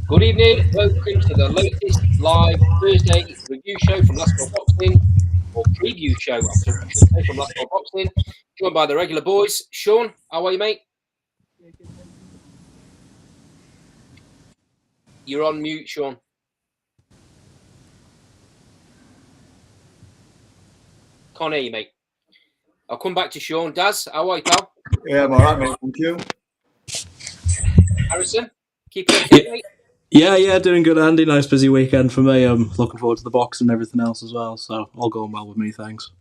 Good evening, welcome to the latest live Thursday review show from Last Call Boxing, or preview show, I should say, from Last Call Boxing. Joined by the regular boys. Sean, how are you, mate? You're on mute, Sean. Can't hear you, mate. I'll come back to Sean. Daz, how are you, pal? Yeah, I'm all right, mate. Thank you. Harrison, keep it okay, mate? Yeah, doing good, Andy. Nice busy weekend for me. I'm looking forward to the boxing and everything else as well. So all going well with me, thanks.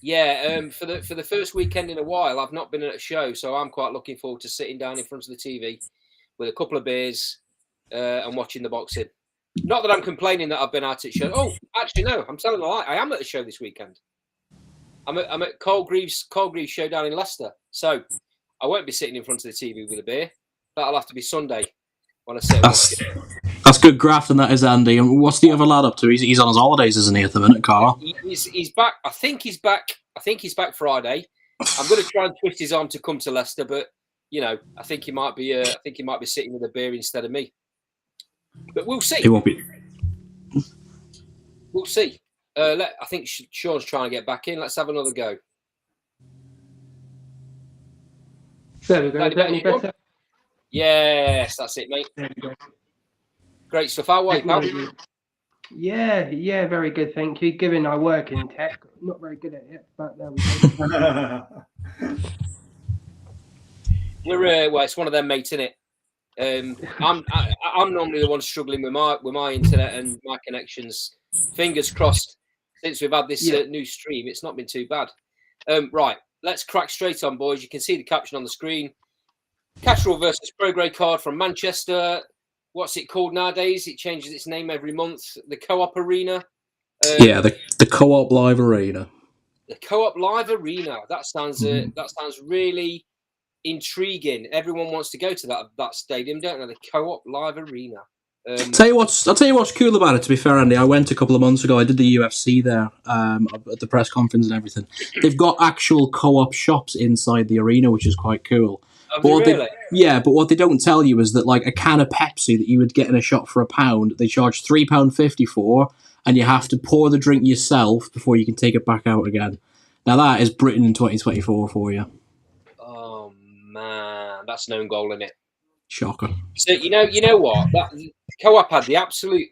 Yeah, for the first weekend in a while, I've not been at a show, so I'm quite looking forward to sitting down in front of the TV with a couple of beers and watching the boxing. Not that I'm complaining that I've been out at show. Oh, actually, no, I'm telling a lie. I am at a show this weekend. I'm at Carl Greaves' show down in Leicester, so I won't be sitting in front of the TV with a beer. That'll have to be Sunday when I sit. That's good graft, and that is Andy. And what's the other lad up to? He's on his holidays, isn't he, at the minute, Carl? He's back. I think he's back. I think he's back Friday. I'm going to try and twist his arm to come to Leicester, but I think he might be. I think he might be sitting with a beer instead of me. But we'll see. He won't be. We'll see. I think Sean's trying to get back in. Let's have another go. There we go. Is that any better? Yes, that's it, mate. There we go. Great stuff. How are you, pal? Yeah, very good, thank you. Given I work in tech, not very good at it, but there we go. Well, it's one of them, mate, isn't it? I'm normally the one struggling with my internet and my connections. Fingers crossed. Since we've had this new stream, it's not been too bad. Right, let's crack straight on, boys. You can see the caption on the screen. Casserole versus Pro Grey card from Manchester. What's it called nowadays? It changes its name every month. The Co-op Arena. The Co-op Live Arena. The Co-op Live Arena. That sounds really intriguing. Everyone wants to go to that stadium, don't they? The Co-op Live Arena. I'll tell you what's cool about it. To be fair, Andy, I went a couple of months ago. I did the UFC there at the press conference and everything. They've got actual co-op shops inside the arena, which is quite cool. But what they don't tell you is that like a can of Pepsi that you would get in a shop for £1, they charge £3.50 for, and you have to pour the drink yourself before you can take it back out again. Now that is Britain in 2024 for you. Oh man, that's an own goal, isn't it? Shocker. So you know what? That Co-op had the absolute.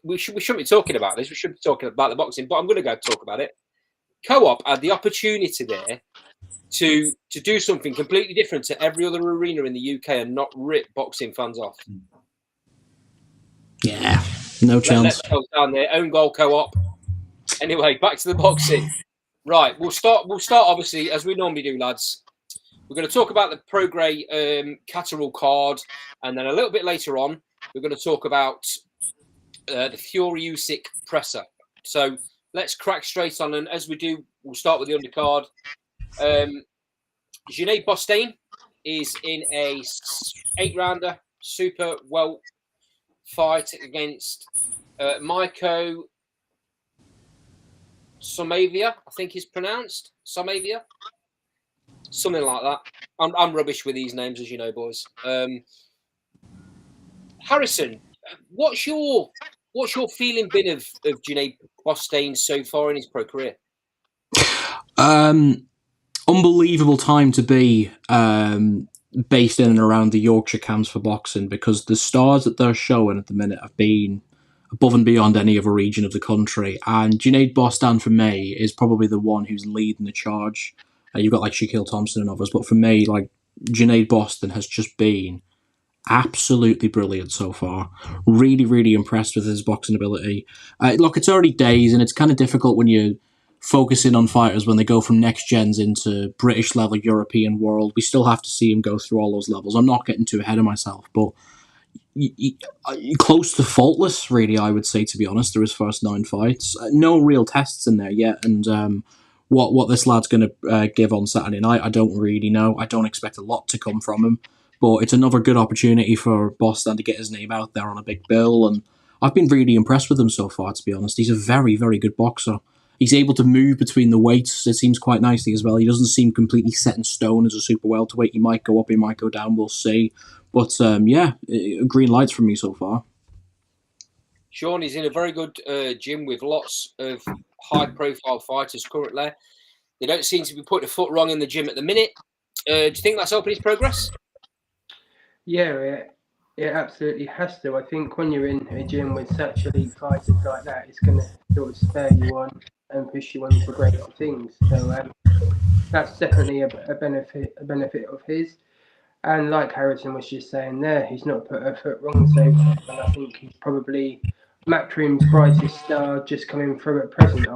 We shouldn't be talking about this. We should be talking about the boxing, but I'm going to go talk about it. Co-op had the opportunity there to do something completely different to every other arena in the UK and not rip boxing fans off. Yeah, no chance. Let's go down there. Own goal Co-op. Anyway, back to the boxing. Right, we'll start obviously as we normally do, lads. We're going to talk about the Pro Grey Catterall card, and then a little bit later on, we're going to talk about the Fury Usyk presser. So let's crack straight on, and as we do, we'll start with the undercard. Junaid Bostain is in a 8-rounder super well fight against Maiko Somavia, I think is pronounced. Somavia. Something like that. I'm rubbish with these names, as you know, boys. Harrison, what's your feeling been of Junaid Bostain so far in his pro career? Unbelievable time to be based in and around the Yorkshire camps for boxing, because the stars that they're showing at the minute have been above and beyond any other region of the country. And Junaid Bostain, for me, is probably the one who's leading the charge. You've got like Shaquille Thompson and others, but for me, like Junaid Bostain has just been absolutely brilliant so far. Really, really impressed with his boxing ability. Look, it's early days, and it's kind of difficult when you're focusing on fighters when they go from next gens into British level, European world. We still have to see him go through all those levels. I'm not getting too ahead of myself, but close to faultless, really, I would say, to be honest, through his first 9 fights. No real tests in there yet, and what this lad's going to give on Saturday night, I don't really know. I don't expect a lot to come from him, but it's another good opportunity for Bostain to get his name out there on a big bill, and I've been really impressed with him so far, to be honest. He's a very, very good boxer. He's able to move between the weights, it seems, quite nicely as well. He doesn't seem completely set in stone as a super welterweight. He might go up, he might go down, we'll see. But green lights from me so far. Sean is in a very good gym with lots of high-profile fighters currently. They don't seem to be putting a foot wrong in the gym at the minute. Do you think that's helping his progress? Yeah, it absolutely has to. I think when you're in a gym with such elite fighters like that, it's going to sort of spur you on and push you on to greater things. So that's definitely a benefit of his. And like Harrison was just saying there, he's not put a foot wrong so far, and I think he's probably Matchroom's brightest star just coming through at present.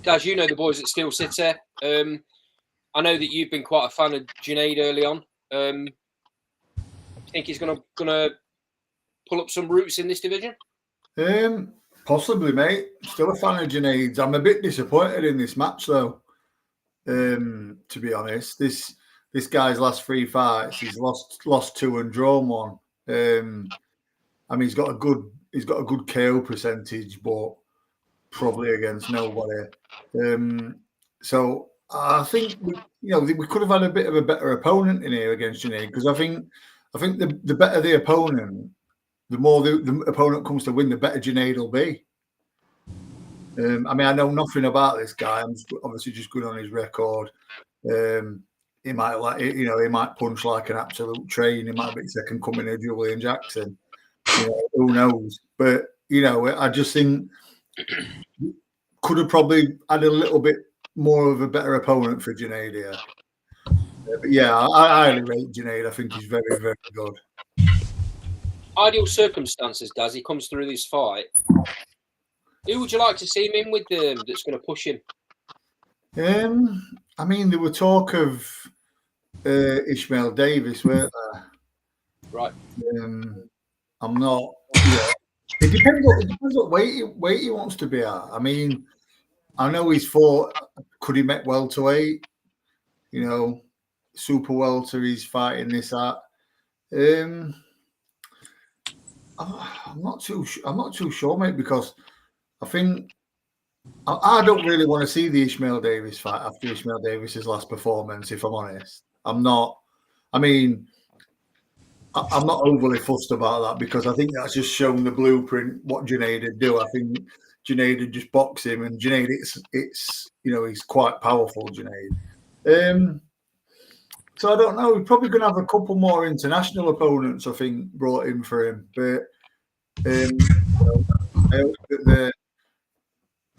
Guys, you know the boys at Steel City. I know that you've been quite a fan of Junaid early on. Do you think he's gonna pull up some roots in this division? Possibly, mate. Still a fan of Junaid's. I'm a bit disappointed in this match, though. To be honest, this guy's last 3 fights, he's lost 2 and drawn 1. I mean, he's got a good KO percentage, but probably against nobody. So I think we could have had a bit of a better opponent in here against Junaid, because I think the better the opponent, the more the opponent comes to win, the better Junaid will be. I mean, I know nothing about this guy. I'm obviously just good on his record. He might punch like an absolute train. He might be second coming of Julian Jackson. Who knows? But I just think could have probably had a little bit more of a better opponent for Junaid here. But yeah, I highly rate Junaid. I think he's very, very good. Ideal circumstances, Daz. He comes through this fight. Who would you like to see him in with that's going to push him? I mean, there were talk of Ishmael Davis, weren't there? Right. I'm not. Yeah. It depends what weight he wants to be at. I mean, I know he's fought. Could he make welterweight? Super welter. He's fighting this at. I'm not too sure, mate, because I think I don't really want to see the Ishmael Davis fight after Ishmael Davis's last performance. If I'm honest, I'm not. I mean, I'm not overly fussed about that, because I think that's just shown the blueprint what Junaid would do. I think Junaid would just box him, and Junaid, it's he's quite powerful, Junaid. So I don't know. We're probably going to have a couple more international opponents, I think, brought in for him. But I hope that they're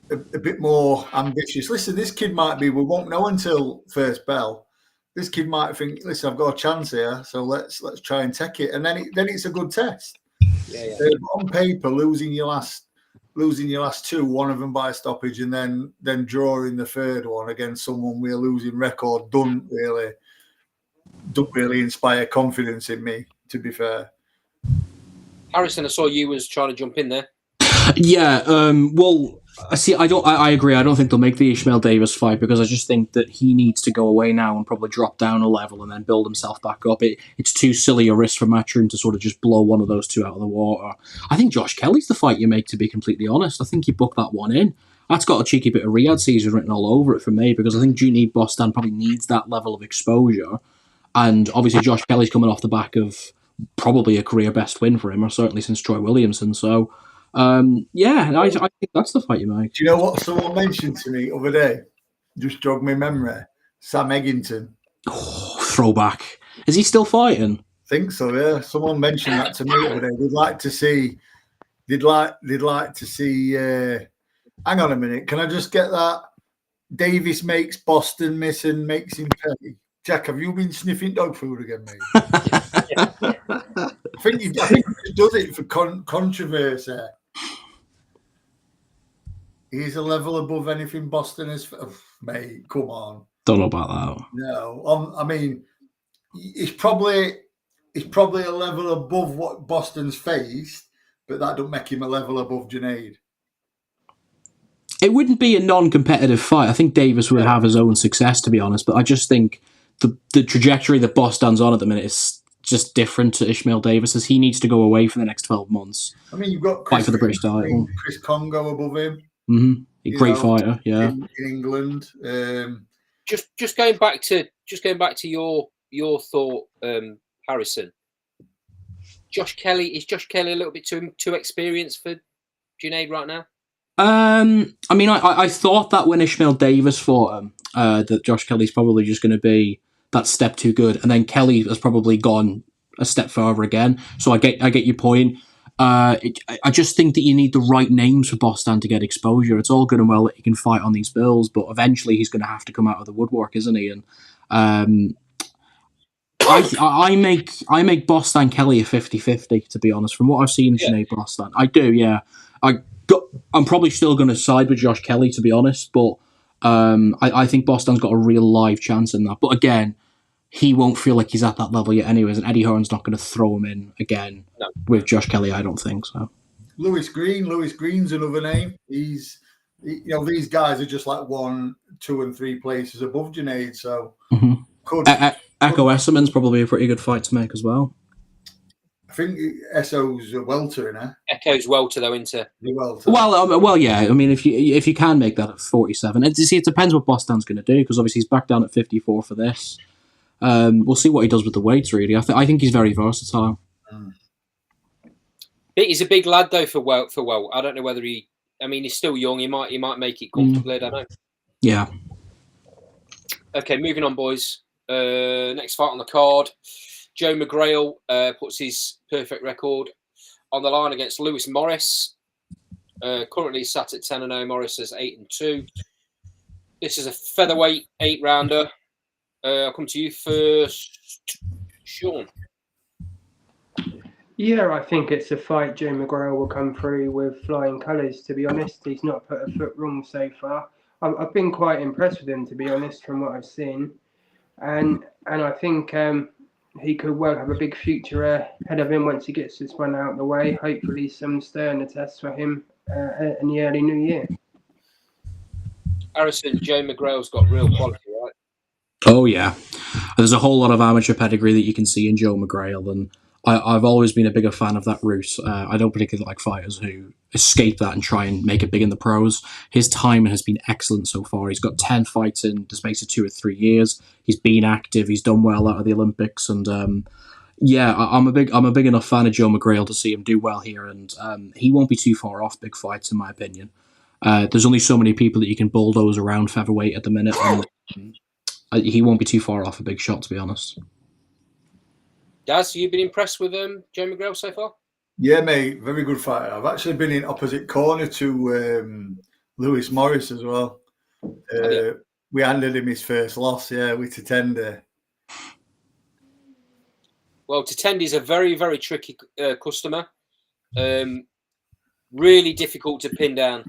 a bit more ambitious. Listen, this kid might be. We won't know until first bell. This kid might think, listen, I've got a chance here, so let's try and take it, and then it's a good test. Yeah. On paper, losing your last 2, one of them by stoppage, and then drawing the third one against someone with a losing record, don't really inspire confidence in me, to be fair. Harrison, I saw you was trying to jump in there. Yeah, well, I agree. I don't think they'll make the Ishmael Davis fight, because I just think that he needs to go away now and probably drop down a level and then build himself back up. It's too silly a risk for Matchroom to sort of just blow one of those two out of the water. I think Josh Kelly's the fight you make, to be completely honest. I think you book that one in. That's got a cheeky bit of Riyadh season written all over it for me, because I think Junaid Bostan probably needs that level of exposure. And obviously Josh Kelly's coming off the back of probably a career best win for him, or certainly since Troy Williamson. So, I think that's the fight you make. Do you know what someone mentioned to me the other day? Just jogged my memory. Sam Eggington. Oh, throwback. Is he still fighting? I think so, yeah. Someone mentioned that to me the other day. They'd like to see hang on a minute. Can I just get that? Davis makes Boston miss and makes him pay. Jack, have you been sniffing dog food again, mate? I think he does it for controversy. He's a level above anything Boston is. Mate, come on. Don't know about that. No, I mean, he's probably a level above what Boston's faced, but that don't make him a level above Junaid. It wouldn't be a non-competitive fight. I think Davis would have his own success, to be honest, but I just think the trajectory that Boston's on at the minute is just different to Ishmael Davis, as he needs to go away for the next 12 months. I mean, you've got fight for the British title. Chris Congo above him. Mm-hmm. Great fighter, yeah. In England. Just going back to your thought, Harrison. Josh Kelly, is Josh Kelly a little bit too experienced for Junaid right now? I mean, I thought that when Ishmael Davis fought him, that Josh Kelly's probably just going to be that step too good, and then Kelly has probably gone a step further again. So I get your point. I just think that you need the right names for Boston to get exposure. It's all good and well that he can fight on these bills, but eventually he's going to have to come out of the woodwork, isn't he? And I make Boston Kelly a 50-50, to be honest. From what I've seen of Sinead Boston, I do, yeah. I'm probably still going to side with Josh Kelly, to be honest, but I think Boston's got a real live chance in that. But again, he won't feel like he's at that level yet anyways, and Eddie Hearn's not going to throw him in again with Josh Kelly, I don't think so. Lewis Green's another name. These guys are just like 1, 2, and 3 places above Junaid, so Echo Esserman's probably a pretty good fight to make as well. I think Esso's a welter, innit? Echo's welter though, into Well, yeah. I mean, if you can make that at 47, it depends what Boston's going to do, because obviously he's back down at 54 for this. We'll see what he does with the weights. Really, I think he's very versatile. He's a big lad though for Welt. I don't know whether he. I mean, he's still young. He might make it comfortably. I don't know. Yeah. Okay, moving on, boys. Next fight on the card. Joe McGrail puts his perfect record on the line against Lewis Morris. Currently sat at 10-0. Morris is 8-2. This is a featherweight 8-rounder. I'll come to you first, Sean. Yeah, I think it's a fight Joe McGrail will come through with flying colours, to be honest. He's not put a foot wrong so far. I've been quite impressed with him, to be honest, from what I've seen. And I think he could well have a big future ahead of him once he gets this one out of the way. Hopefully some sterner tests for him in the early new year. Harrison, Joe McGrail's got real quality, right? Oh, yeah. There's a whole lot of amateur pedigree that you can see in Joe McGrail, and I've always been a bigger fan of that route. I don't particularly like fighters who escape that and try and make it big in the pros. His time has been excellent so far. He's got 10 fights in the space of 2 or 3 years. He's been active. He's done well out of the Olympics, and I'm a big enough fan of Joe McGrail to see him do well here, and he won't be too far off big fights, in my opinion. There's only so many people that you can bulldoze around featherweight at the minute, and he won't be too far off a big shot, to be honest. Daz, you been impressed with Joe McGrail so far? Yeah, mate, very good fighter. I've actually been in opposite corner to Lewis Morris as well. We handed him his first loss, with Tatende. Well, Tatende's a very, very tricky customer. Really difficult to pin down.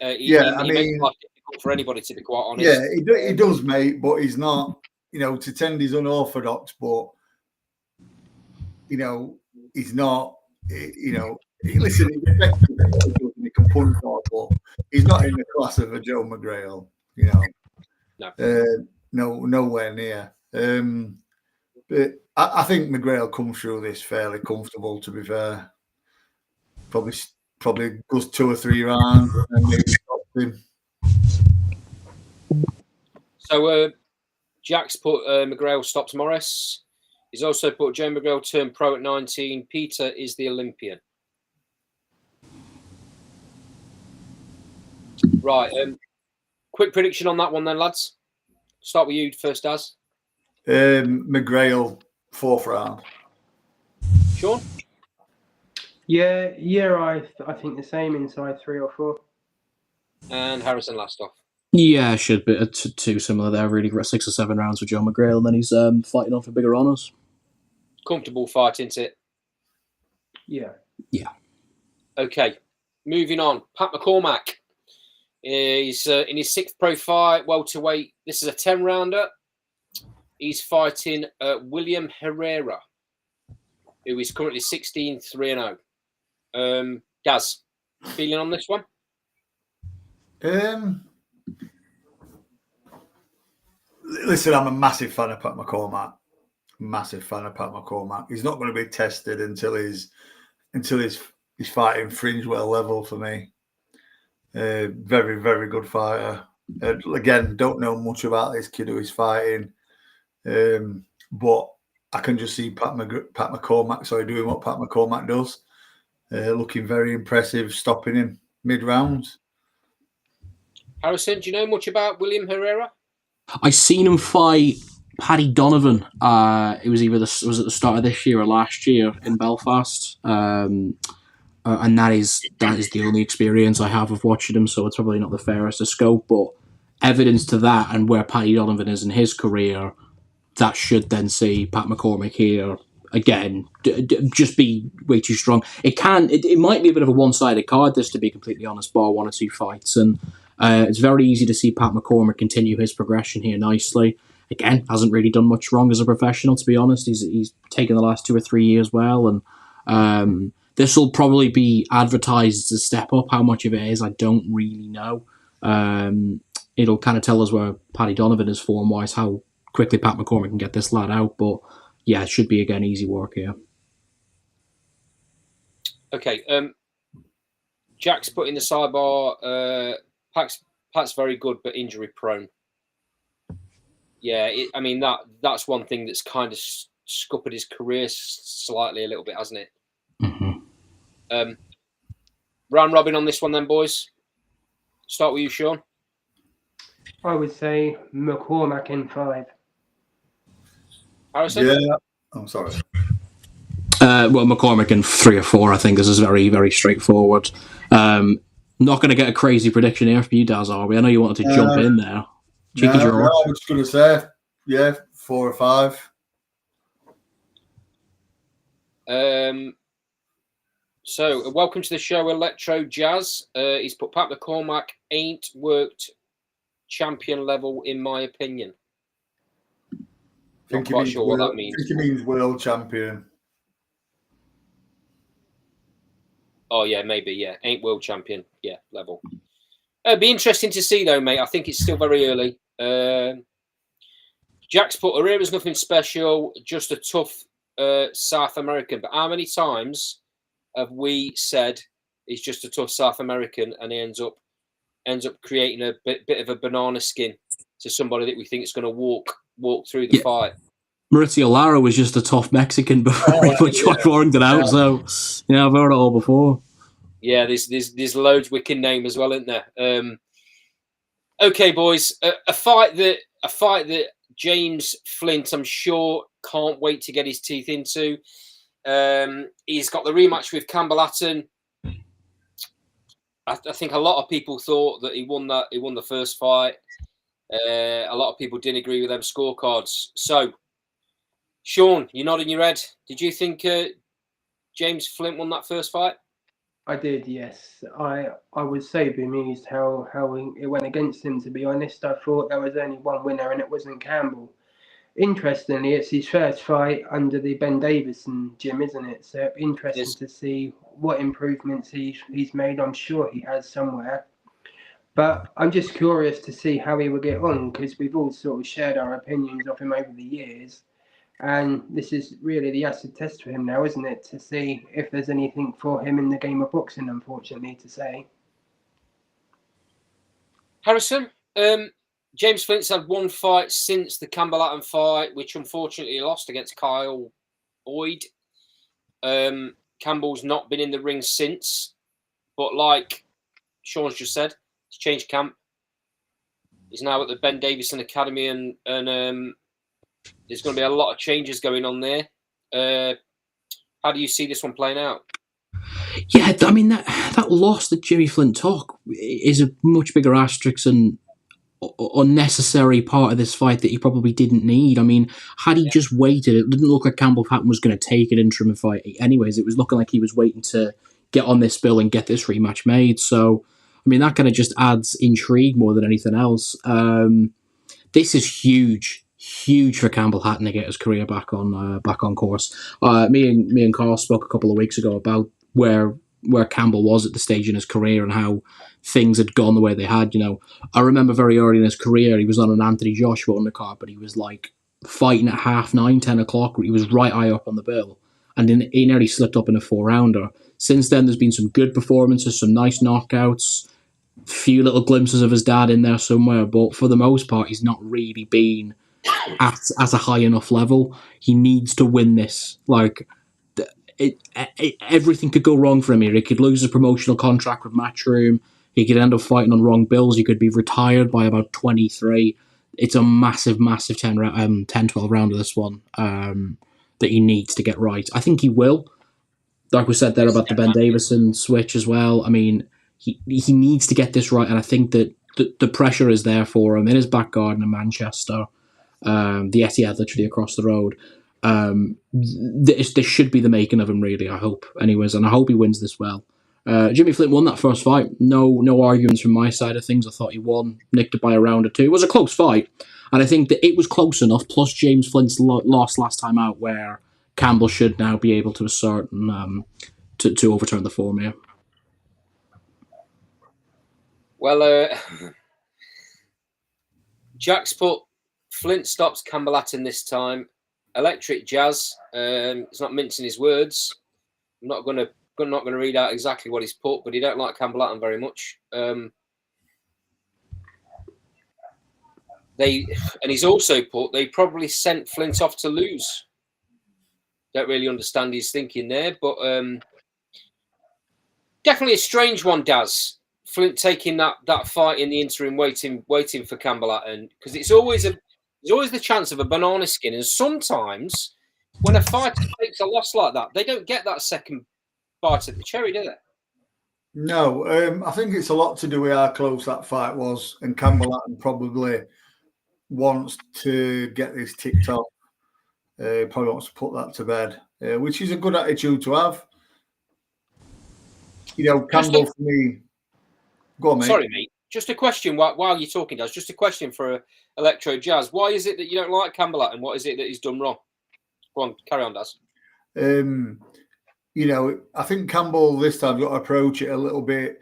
He makes life difficult for anybody, to be quite honest. Yeah, he does, mate, but he's not, Tatende's unorthodox, but he's not, listen, he can punch hard, but he's not in the class of a Joe McGrail, No. Nowhere near. But I think McGrail comes through this fairly comfortable, to be fair. Probably goes 2 or 3 rounds and maybe stops him. So Jack's put McGrail stops Morris. He's also put Joe McGrail turned pro at 19. Peter is the Olympian. Right. Quick prediction on that one then, lads. Start with you first, Daz. McGrail, 4th round. Sean? Yeah, I think the same, inside 3 or 4. And Harrison last off. Yeah, should be too similar there. Really, 6 or 7 rounds with Joe McGrail, and then he's fighting on for bigger honours. Comfortable fight, isn't it? Yeah. Okay, moving on. Pat McCormack is in his 6th pro fight, welterweight. This is a 10-rounder. He's fighting William Herrera, who is currently 16-3-0. Gaz, feeling on this one? Listen, I'm a massive fan of Pat McCormack. He's not going to be tested until he's fighting fringe well level for me. Very, very good fighter. Again, don't know much about this kid who he's fighting, but I can just see Pat McCormack, doing what Pat McCormack does. Looking very impressive, stopping him mid-rounds. Harrison, do you know much about William Herrera? I seen him fight Paddy Donovan. It was was at the start of this year or last year in Belfast. And that is the only experience I have of watching him, so it's probably not the fairest of scope, but evidence to that and where Paddy Donovan is in his career, that should then see Pat McCormack here again just be way too strong. It might be a bit of a one-sided card, this, to be completely honest, bar one or two fights, and it's very easy to see Pat McCormack continue his progression here nicely. Again, hasn't really done much wrong as a professional, to be honest. He's taken the last 2 or 3 years well, and this will probably be advertised as a step up. How much of it is, I don't really know. It'll kind of tell us where Paddy Donovan is form-wise, how quickly Pat McCormack can get this lad out, but yeah, it should be, again, easy work here. Okay, Jack's put in the sidebar, Pat's very good, but injury prone. Yeah, that's one thing that's kind of scuppered his career slightly a little bit, hasn't it? Mm-hmm. Round robin on this one then, boys. Start with you, Sean. I would say McCormack in 5. Harrison? Yeah, I'm sorry. Well, McCormack in 3 or 4, I think. This is very, very straightforward. Not going to get a crazy prediction here for you, Daz, are we? I know you wanted to jump in there. Cheeky draw. No, I was going to say, 4 or 5. So, welcome to the show, Electro Jazz. He's put Pat McCormack ain't worked champion level, in my opinion. Not quite sure what that means. I think he means world champion. Oh, yeah, maybe, yeah. Ain't world champion, yeah, level. It'd be interesting to see, though, mate. I think it's still very early. Jack's put, Herrera's nothing special, just a tough South American. But how many times have we said he's just a tough South American and he ends up creating a bit of a banana skin to somebody that we think is going to walk through the fight? Mauricio Lara was just a tough Mexican before he put Joy Warrington out, so I've heard it all before. Yeah, there's loads we can name as well, isn't there? Okay, boys, a fight that James Flint, I'm sure, can't wait to get his teeth into. He's got the rematch with Campbell Hatton. I think a lot of people thought that he won the first fight. A lot of people didn't agree with them scorecards. So, Sean, you're nodding your head. Did you think James Flint won that first fight? I did, yes. I was so bemused how it went against him, to be honest. I thought there was only one winner and it wasn't Campbell. Interestingly, it's his first fight under the Ben Davison gym, isn't it? So interesting to see what improvements he's made. I'm sure he has somewhere. But I'm just curious to see how he will get on, because we've all sort of shared our opinions of him over the years. And this is really the acid test for him now, isn't it? To see if there's anything for him in the game of boxing, unfortunately, to say. Harrison, James Flint's had one fight since the Campbell Hatton fight, which unfortunately he lost against Kyle Boyd. Campbell's not been in the ring since, but like Sean's just said, he's changed camp. He's now at the Ben Davison Academy, and there's going to be a lot of changes going on there. How do you see this one playing out? Yeah, I mean, that loss that Jimmy Flint took is a much bigger asterisk and unnecessary part of this fight that he probably didn't need. I mean, had he just waited, it didn't look like Campbell Hatton was going to take an interim fight anyways. It was looking like he was waiting to get on this bill and get this rematch made. So, I mean, that kind of just adds intrigue more than anything else. This is huge for Campbell Hatton to get his career back on course. Me and Carl spoke a couple of weeks ago about where Campbell was at the stage in his career and how things had gone the way they had. I remember very early in his career, he was on an Anthony Joshua undercard, but he was like fighting at 9:30, 10 o'clock. He was right high up on the bill, and then he nearly slipped up in a 4-rounder. Since then, there's been some good performances, some nice knockouts, few little glimpses of his dad in there somewhere, but for the most part, he's not really been at a high enough level. He needs to win this. Like, everything could go wrong for him here. He could lose his promotional contract with Matchroom. He could end up fighting on wrong bills. He could be retired by about 23. It's a massive, massive 10, 12 round of this one that he needs to get right. I think he will. Like we said there about the Ben Davison switch as well. I mean, he needs to get this right, and I think that the pressure is there for him in his back garden in Manchester, the Etihad literally across the road. This should be the making of him, really, I hope. Anyways, and I hope he wins this well. Jimmy Flint won that first fight. No arguments from my side of things. I thought he won, nicked it by a round or two. It was a close fight, and I think that it was close enough, plus James Flint's loss last time out, where Campbell should now be able to assert and to overturn the form here. Well, Jack's put Flint stops Campbell Hatton this time. Electric Jazz. He's not mincing his words. I'm not going to read out exactly what he's put, but he don't like Campbell Hatton very much. And he's also put they probably sent Flint off to lose. Don't really understand his thinking there, but definitely a strange one, Daz. Flint taking that fight in the interim, waiting for Campbell Hatton, because there's always the chance of a banana skin, and sometimes when a fighter takes a loss like that, they don't get that second bite at the cherry, do they? No, I think it's a lot to do with how close that fight was, and Campbell Hatton probably wants to get this ticked off. Probably wants to put that to bed, which is a good attitude to have. You know, Campbell for me. Go on, mate. Sorry, mate. Just a question while you're talking, Daz. Just a question for Electro Jazz. Why is it that you don't like Campbell Hatton? What is it that he's done wrong? Go on, carry on, Daz. You know, I think Campbell this time got to approach it a little bit.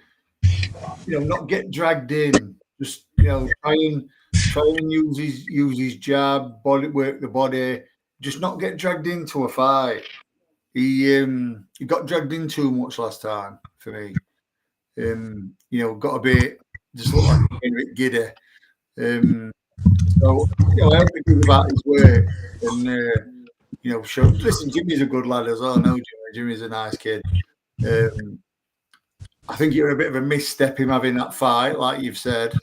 You know, not get dragged in. Just try and use his jab, work the body. Just not get dragged into a fight. He got dragged in too much last time for me. Got a bit just looked like a bit giddy. So I hope he goes about his work and show. Listen, Jimmy's a good lad as well. I know Jimmy's a nice kid. I think you're a bit of a misstep him having that fight, like you've said,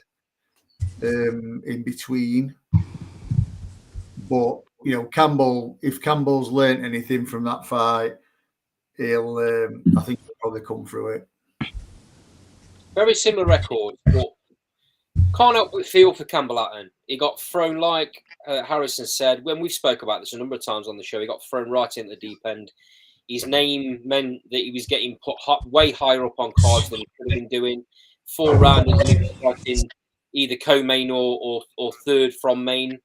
in between. But Campbell, if Campbell's learnt anything from that fight, I think he'll probably come through it. Very similar record, but can't help but feel for Campbell Hatton. He got thrown, like Harrison said, when we spoke about this a number of times on the show, he got thrown right in the deep end. His name meant that he was getting put way higher up on cards than he could have been doing. 4 rounders, and he was fighting either co-main or third from main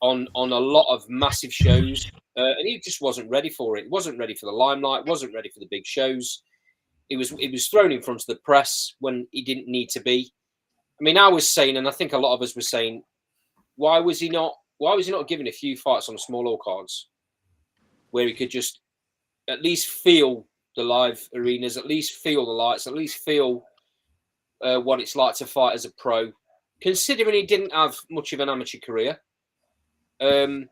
on a lot of massive shows. And he just wasn't ready for it. He wasn't ready for the limelight, wasn't ready for the big shows. He was thrown in front of the press when he didn't need to be. I mean, I was saying, and I think a lot of us were saying, why was he not given a few fights on smaller cards where he could just at least feel the live arenas, at least feel the lights, at least feel what it's like to fight as a pro, considering he didn't have much of an amateur career. And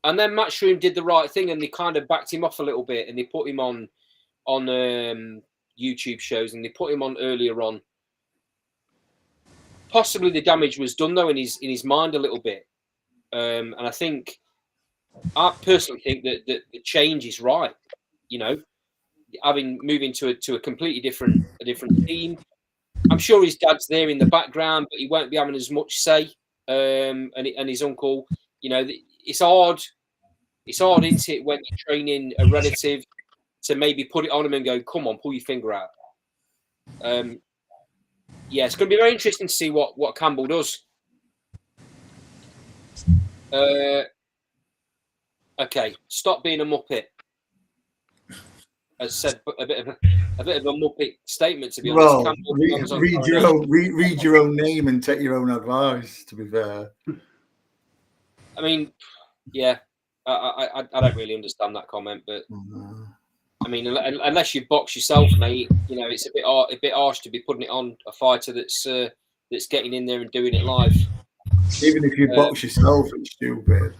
then Matchroom did the right thing, and they kind of backed him off a little bit, and they put him on YouTube shows, and they put him on earlier on. Possibly the damage was done though in his mind a little bit, and I personally think that the change is right. Moving to a completely different team. I'm sure his dad's there in the background, but he won't be having as much say. And his uncle, it's hard. It's hard, isn't it, when you're training a relative to maybe put it on him and go, "Come on, pull your finger out." It's going to be very interesting to see what Campbell does. Okay, stop being a muppet. As said, a bit of a muppet statement, to be honest. Well, read your own name and take your own advice. To be fair, I mean, yeah, I don't really understand that comment, but I mean, unless you box yourself, mate, it's a bit harsh to be putting it on a fighter that's getting in there and doing it live. Even if you box yourself, it's stupid.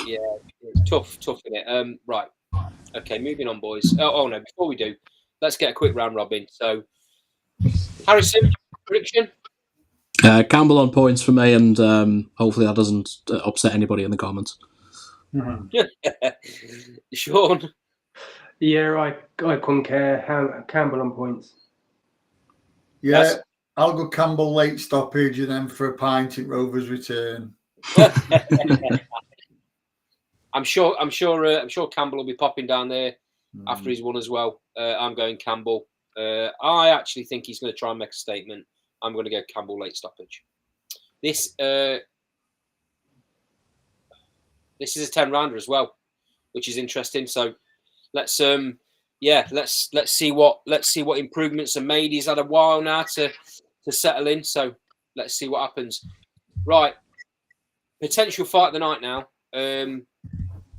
Yeah, it's tough, isn't it? Right. Okay, moving on, boys. Oh no, before we do, let's get a quick round robin. So, Harrison, prediction? Campbell on points for me, and hopefully that doesn't upset anybody in the comments. Sean? Yeah, I concur. Campbell on points. Yeah, Yes. I'll go Campbell late stoppage and then for a pint at Rover's return. I'm sure Campbell will be popping down there after he's won as well. I'm going Campbell. I actually think he's going to try and make a statement. I'm going to go Campbell late stoppage. This is a 10-rounder as well, which is interesting. So let's see what improvements are made. He's had a while now to settle in. So let's see what happens. Right, potential fight of the night now.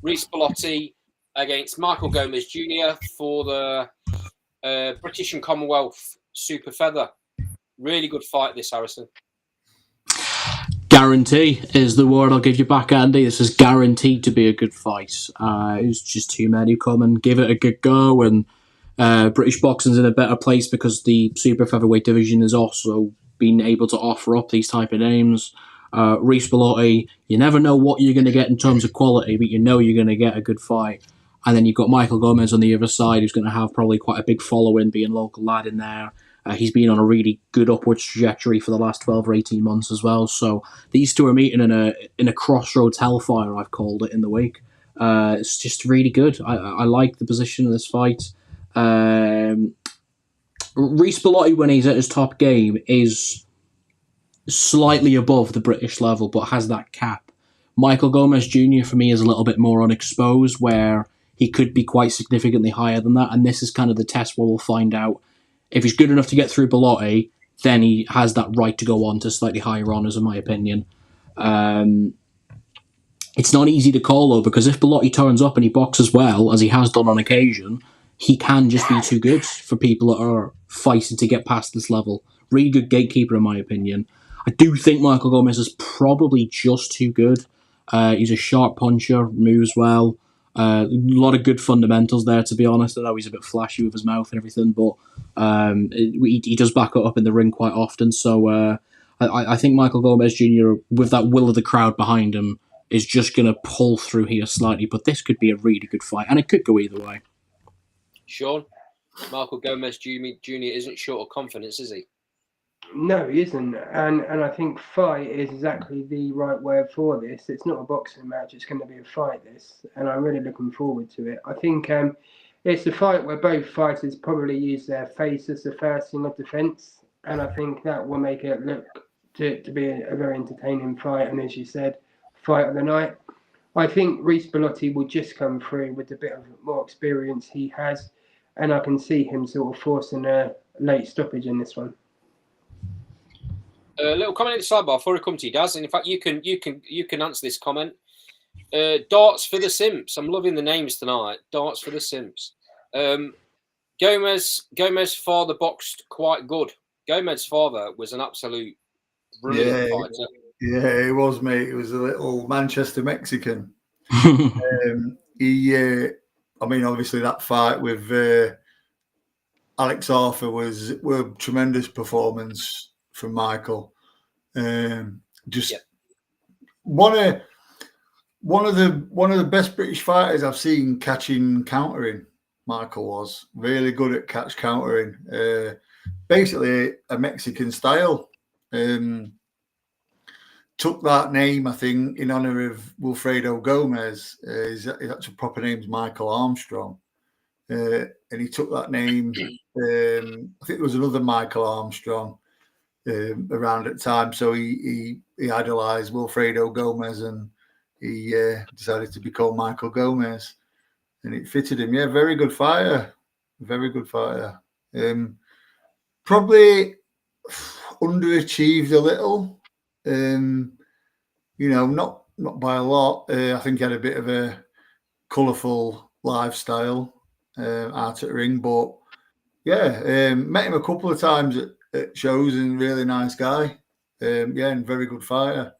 Reece Bellotti against Michael Gomez Jr. for the British and Commonwealth Super Feather. Really good fight, this, Harrison. Guarantee is the word I'll give you back, Andy. This is guaranteed to be a good fight. It's just two men who come and give it a good go, and British boxing's in a better place because the super featherweight division has also been able to offer up these type of names. Reece Bellotti, you never know what you're going to get in terms of quality, but you know you're going to get a good fight. And then you've got Michael Gomez on the other side, who's going to have probably quite a big following, being a local lad in there. He's been on a really good upwards trajectory for the last 12 or 18 months as well. So these two are meeting in a crossroads hellfire, I've called it, in the week. It's just really good. I like the position of this fight. Reece Bellotti, when he's at his top game, is slightly above the British level, but has that cap. Michael Gomez Jr. for me is a little bit more unexposed, where he could be quite significantly higher than that. And this is kind of the test where we'll find out if he's good enough to get through Bellotti, then he has that right to go on to slightly higher honours, in my opinion. It's not easy to call, though, because if Bellotti turns up and he boxes well, as he has done on occasion, he can just be too good for people that are fighting to get past this level. Really good gatekeeper, in my opinion. I do think Michael Gomez is probably just too good. He's a sharp puncher, moves well. A lot of good fundamentals there, to be honest. I know he's a bit flashy with his mouth and everything, but he does back it up in the ring quite often. So I think Michael Gomez Jr., with that will of the crowd behind him, is just going to pull through here slightly. But this could be a really good fight, and it could go either way. Sean, Michael Gomez Jr. isn't short of confidence, is he? No, he isn't, and I think fight is exactly the right word for this. It's not a boxing match; it's going to be a fight. This, and I'm really looking forward to it. I think it's a fight where both fighters probably use their face as the first line of defence, and I think that will make it look to be a very entertaining fight. And as you said, fight of the night. I think Reece Bellotti will just come through with a bit of more experience he has, and I can see him sort of forcing a late stoppage in this one. A little comment in the sidebar before I come to you, Daz. And in fact, you can answer this comment. Darts for the Simps. I'm loving the names tonight. Darts for the Simps. Gomez's father boxed quite good. Gomez's father was an absolute brilliant fighter. Yeah, he was, mate. He was a little Manchester Mexican. Obviously that fight with Alex Arthur was a tremendous performance from Michael. One of the best British fighters I've seen catching countering. Michael was really good at catch countering. Basically a Mexican style. Took that name, I think, in honor of Wilfredo Gomez. His actual proper name is Michael Armstrong. And he took that name. I think there was another Michael Armstrong around at the time. So he idolized Wilfredo Gomez and he decided to be called Michael Gomez. And it fitted him. Yeah, very good fighter. Very good fighter. Probably underachieved a little. Not by a lot. I think he had a bit of a colourful lifestyle out at the ring, but met him a couple of times at shows and really nice guy. And very good fighter.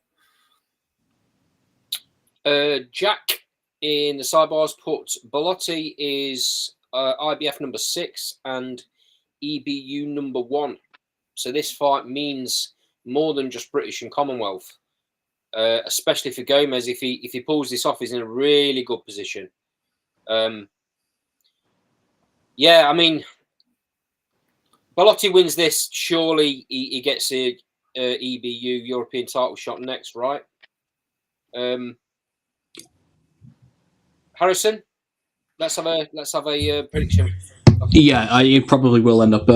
Jack in the sidebars put Bellotti is IBF number 6 and EBU number 1. So this fight means more than just British and Commonwealth, especially for Gomez. If he pulls this off, he's in a really good position. Yeah, I mean, Bellotti wins this. Surely he gets a EBU European title shot next, right? Harrison, let's have a prediction. Yeah, it probably will end up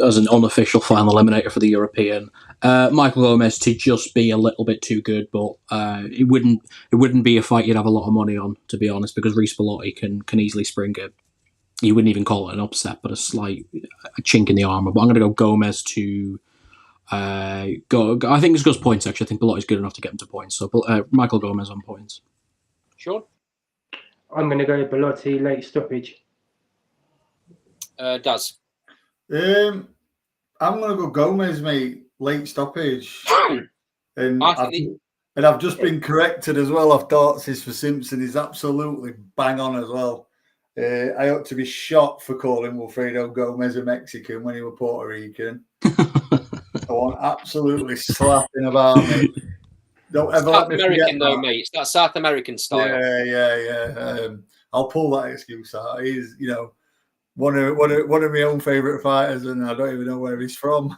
as an unofficial final eliminator for the European. Michael Gomez to just be a little bit too good, but it wouldn't be a fight you'd have a lot of money on, to be honest, because Reece Bellotti can easily spring it. You wouldn't even call it an upset, but a chink in the armor. But I'm going to go Gomez to go. I think this goes points, actually. I think Bellotti's good enough to get him to points. So Michael Gomez on points. Sean? I'm going to go Bellotti late stoppage. Does. I'm going to go Gomez, mate, late stoppage. And I've just been corrected as well. I've thought this for Simpson is absolutely bang on as well. I ought to be shot for calling Wilfredo Gomez a Mexican when he was Puerto Rican. I want absolutely slapping about me. Don't ever South let me American forget though, that. mate. It's that South American style. Yeah. I'll pull that excuse out. He's, one of my own favourite fighters, and I don't even know where he's from.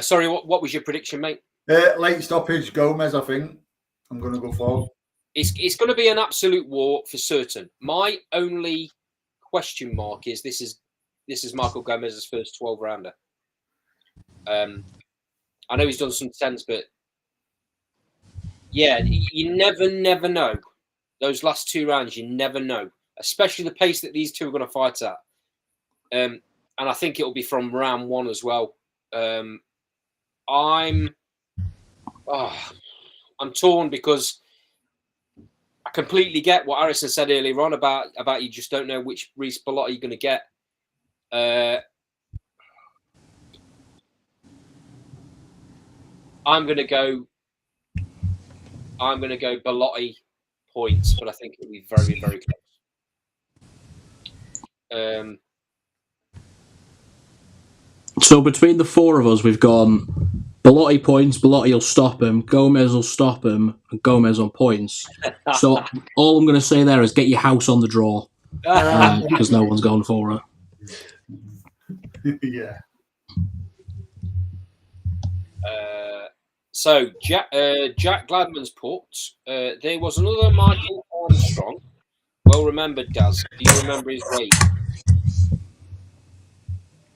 Sorry, what was your prediction, mate? Late stoppage, Gomez. I think I'm going to go for. It's going to be an absolute war for certain. My only question mark is this is Michael Gomez's first 12 rounder. I know he's done some 10s, but yeah, you never know. Those last 2 rounds, you never know, especially the pace that these two are going to fight at. And I think it'll be from round 1 as well. I'm torn because I completely get what Harrison said earlier on about you just don't know which Reece Bellotti you're going to get. I'm going to go Bellotti points, but I think it'll be very, very close. So between the 4 of us, we've gone Bellotti points, Bellotti will stop him, Gomez will stop him, and Gomez on points. So all I'm going to say there is get your house on the draw, because no one's gone for it. Yeah. So Jack Gladman's put, there was another Michael Armstrong. Well remembered, Daz. Do you remember his weight?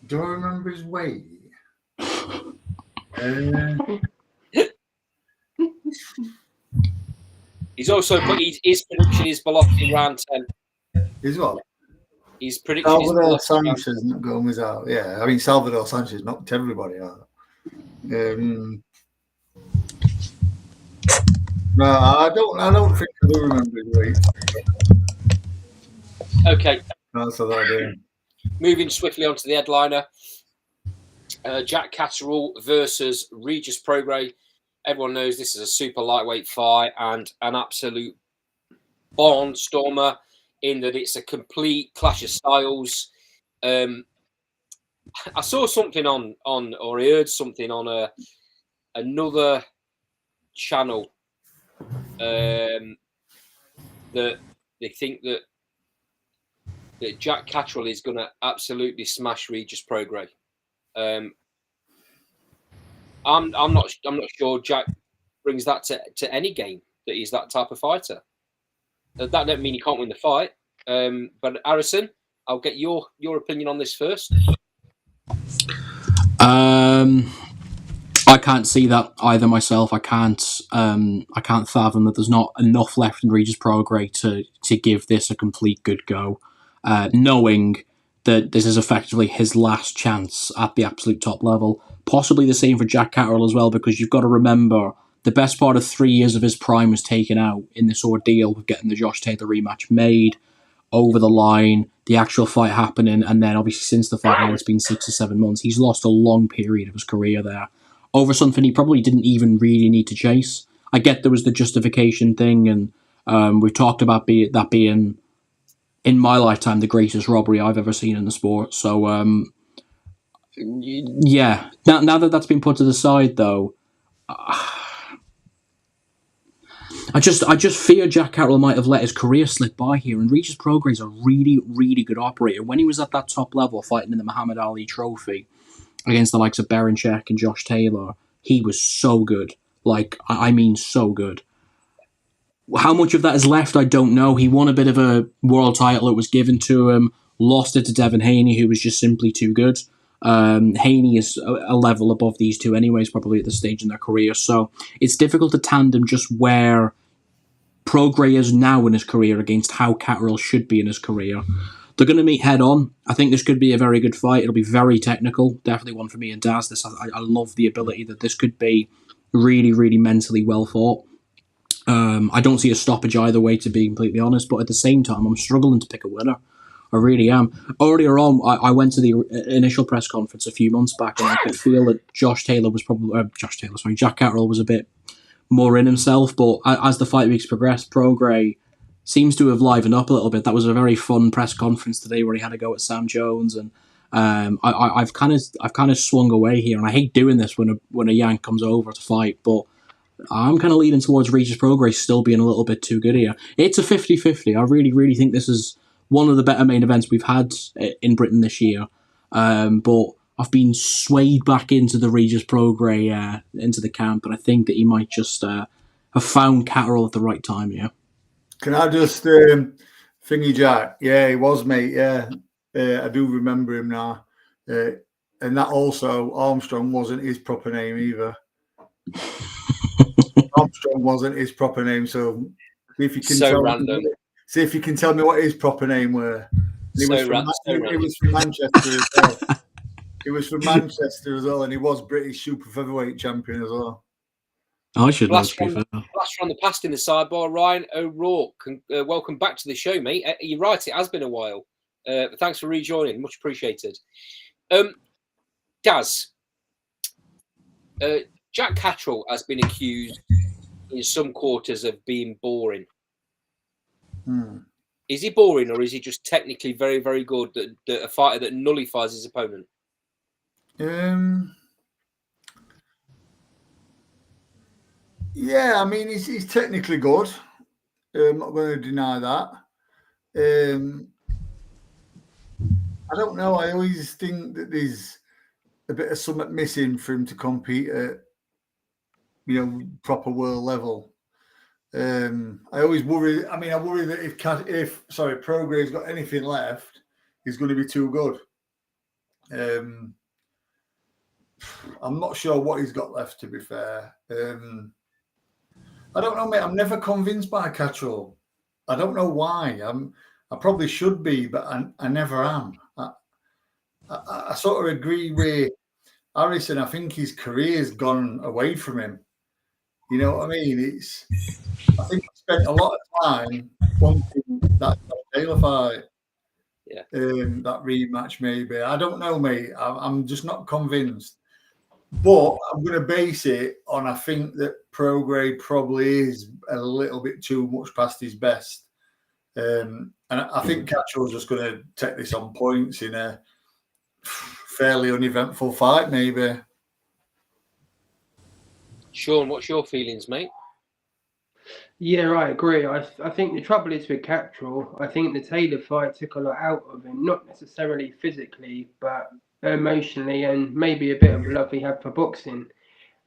Do I remember his weight? He's also put his prediction is Bellotti round 10. Is what? His prediction Salvador is Sanchez not Gomez out. Yeah, I mean Salvador Sanchez knocked everybody out. No, I don't think I do remember his weight. Okay. That's what I do. Moving swiftly on to the headliner. Jack Catterall versus Regis Prograis. Everyone knows this is a super lightweight fight and an absolute barnstormer in that it's a complete clash of styles. I saw something or I heard something on another channel that they think that Jack Catterall is going to absolutely smash Regis Prograis. I'm not sure Jack brings that to any game, that he's that type of fighter. That don't mean he can't win the fight. But Harrison, I'll get your opinion on this first. I can't see that either myself. I can't fathom that there's not enough left in Regis Prograis to give this a complete good go. Knowing that this is effectively his last chance at the absolute top level. Possibly the same for Jack Catterall as well, because you've got to remember the best part of 3 years of his prime was taken out in this ordeal of getting the Josh Taylor rematch made, over the line, the actual fight happening, and then obviously since the fight now it's been 6 or 7 months. He's lost a long period of his career there. over something he probably didn't even really need to chase. I get there was the justification thing, and we've talked about that being, in my lifetime, the greatest robbery I've ever seen in the sport. So, yeah. Now that that's been put to the side, though, I just fear Jack Catterall might have let his career slip by here. And Regis Prograis is a really, really good operator. When he was at that top level, fighting in the Muhammad Ali Trophy against the likes of Berenchek and Josh Taylor, he was so good. Like, I mean, so good. How much of that is left, I don't know. He won a bit of a world title that was given to him, lost it to Devin Haney, who was just simply too good. Haney is a level above these two anyways, probably at this stage in their career. So it's difficult to tandem just where Prograis is now in his career against how Catterall should be in his career. They're going to meet head on. I think this could be a very good fight. It'll be very technical. Definitely one for me and Daz. I love the ability that this could be really, really mentally well fought. I don't see a stoppage either way, to be completely honest, but at the same time, I'm struggling to pick a winner. I really am. Earlier on, I went to the initial press conference a few months back, and I could feel that Jack Catterall was a bit more in himself, but as the fight weeks progressed, Prograis seems to have livened up a little bit. That was a very fun press conference today where he had a go at Sam Jones, and I've kind of swung away here, and I hate doing this when a Yank comes over to fight, but I'm kind of leaning towards Regis Prograis still being a little bit too good here. It's a 50-50. I really, really think this is one of the better main events we've had in Britain this year. But I've been swayed back into the Regis Prograis into the camp, and I think that he might just have found Catterall at the right time here. Can I just thingy Jack? Yeah, he was, mate. Yeah, I do remember him now. And that also, Armstrong wasn't his proper name either. Armstrong wasn't his proper name, so if you can see if you can tell me what his proper name were. He was from Manchester as well. He was from Manchester as well, and he was British super featherweight champion as well. I should know. Blast from the past in the sidebar. Ryan O'Rourke, welcome back to the show, mate. You're right, it has been a while. Thanks for rejoining, much appreciated. Daz, Jack Catterall has been accused in some quarters of being boring. Is he boring, or is he just technically very, very good, that a fighter that nullifies his opponent? Yeah, I mean, he's technically good. I'm not going to deny that. I don't know. I always think that there's a bit of something missing for him to compete at, proper world level. I always worry. I mean, I worry that if Prograis got anything left, he's going to be too good. I'm not sure what he's got left, to be fair. I don't know, mate. I'm never convinced by Catterall. I don't know why. I probably should be, but I never am. I sort of agree with Harrison. I think his career's gone away from him. You know what I mean? I think he spent a lot of time wanting that Taylor fight. Yeah. That rematch, maybe. I don't know, mate. I'm just not convinced. But I'm going to base it on, I think that Prograis probably is a little bit too much past his best. And I think Catterall's just going to take this on points in a fairly uneventful fight, maybe. Sean, what's your feelings, mate? Yeah, I agree. I think the trouble is with Catterall, I think the Taylor fight took a lot out of him, not necessarily physically, but emotionally, and maybe a bit of love he had for boxing.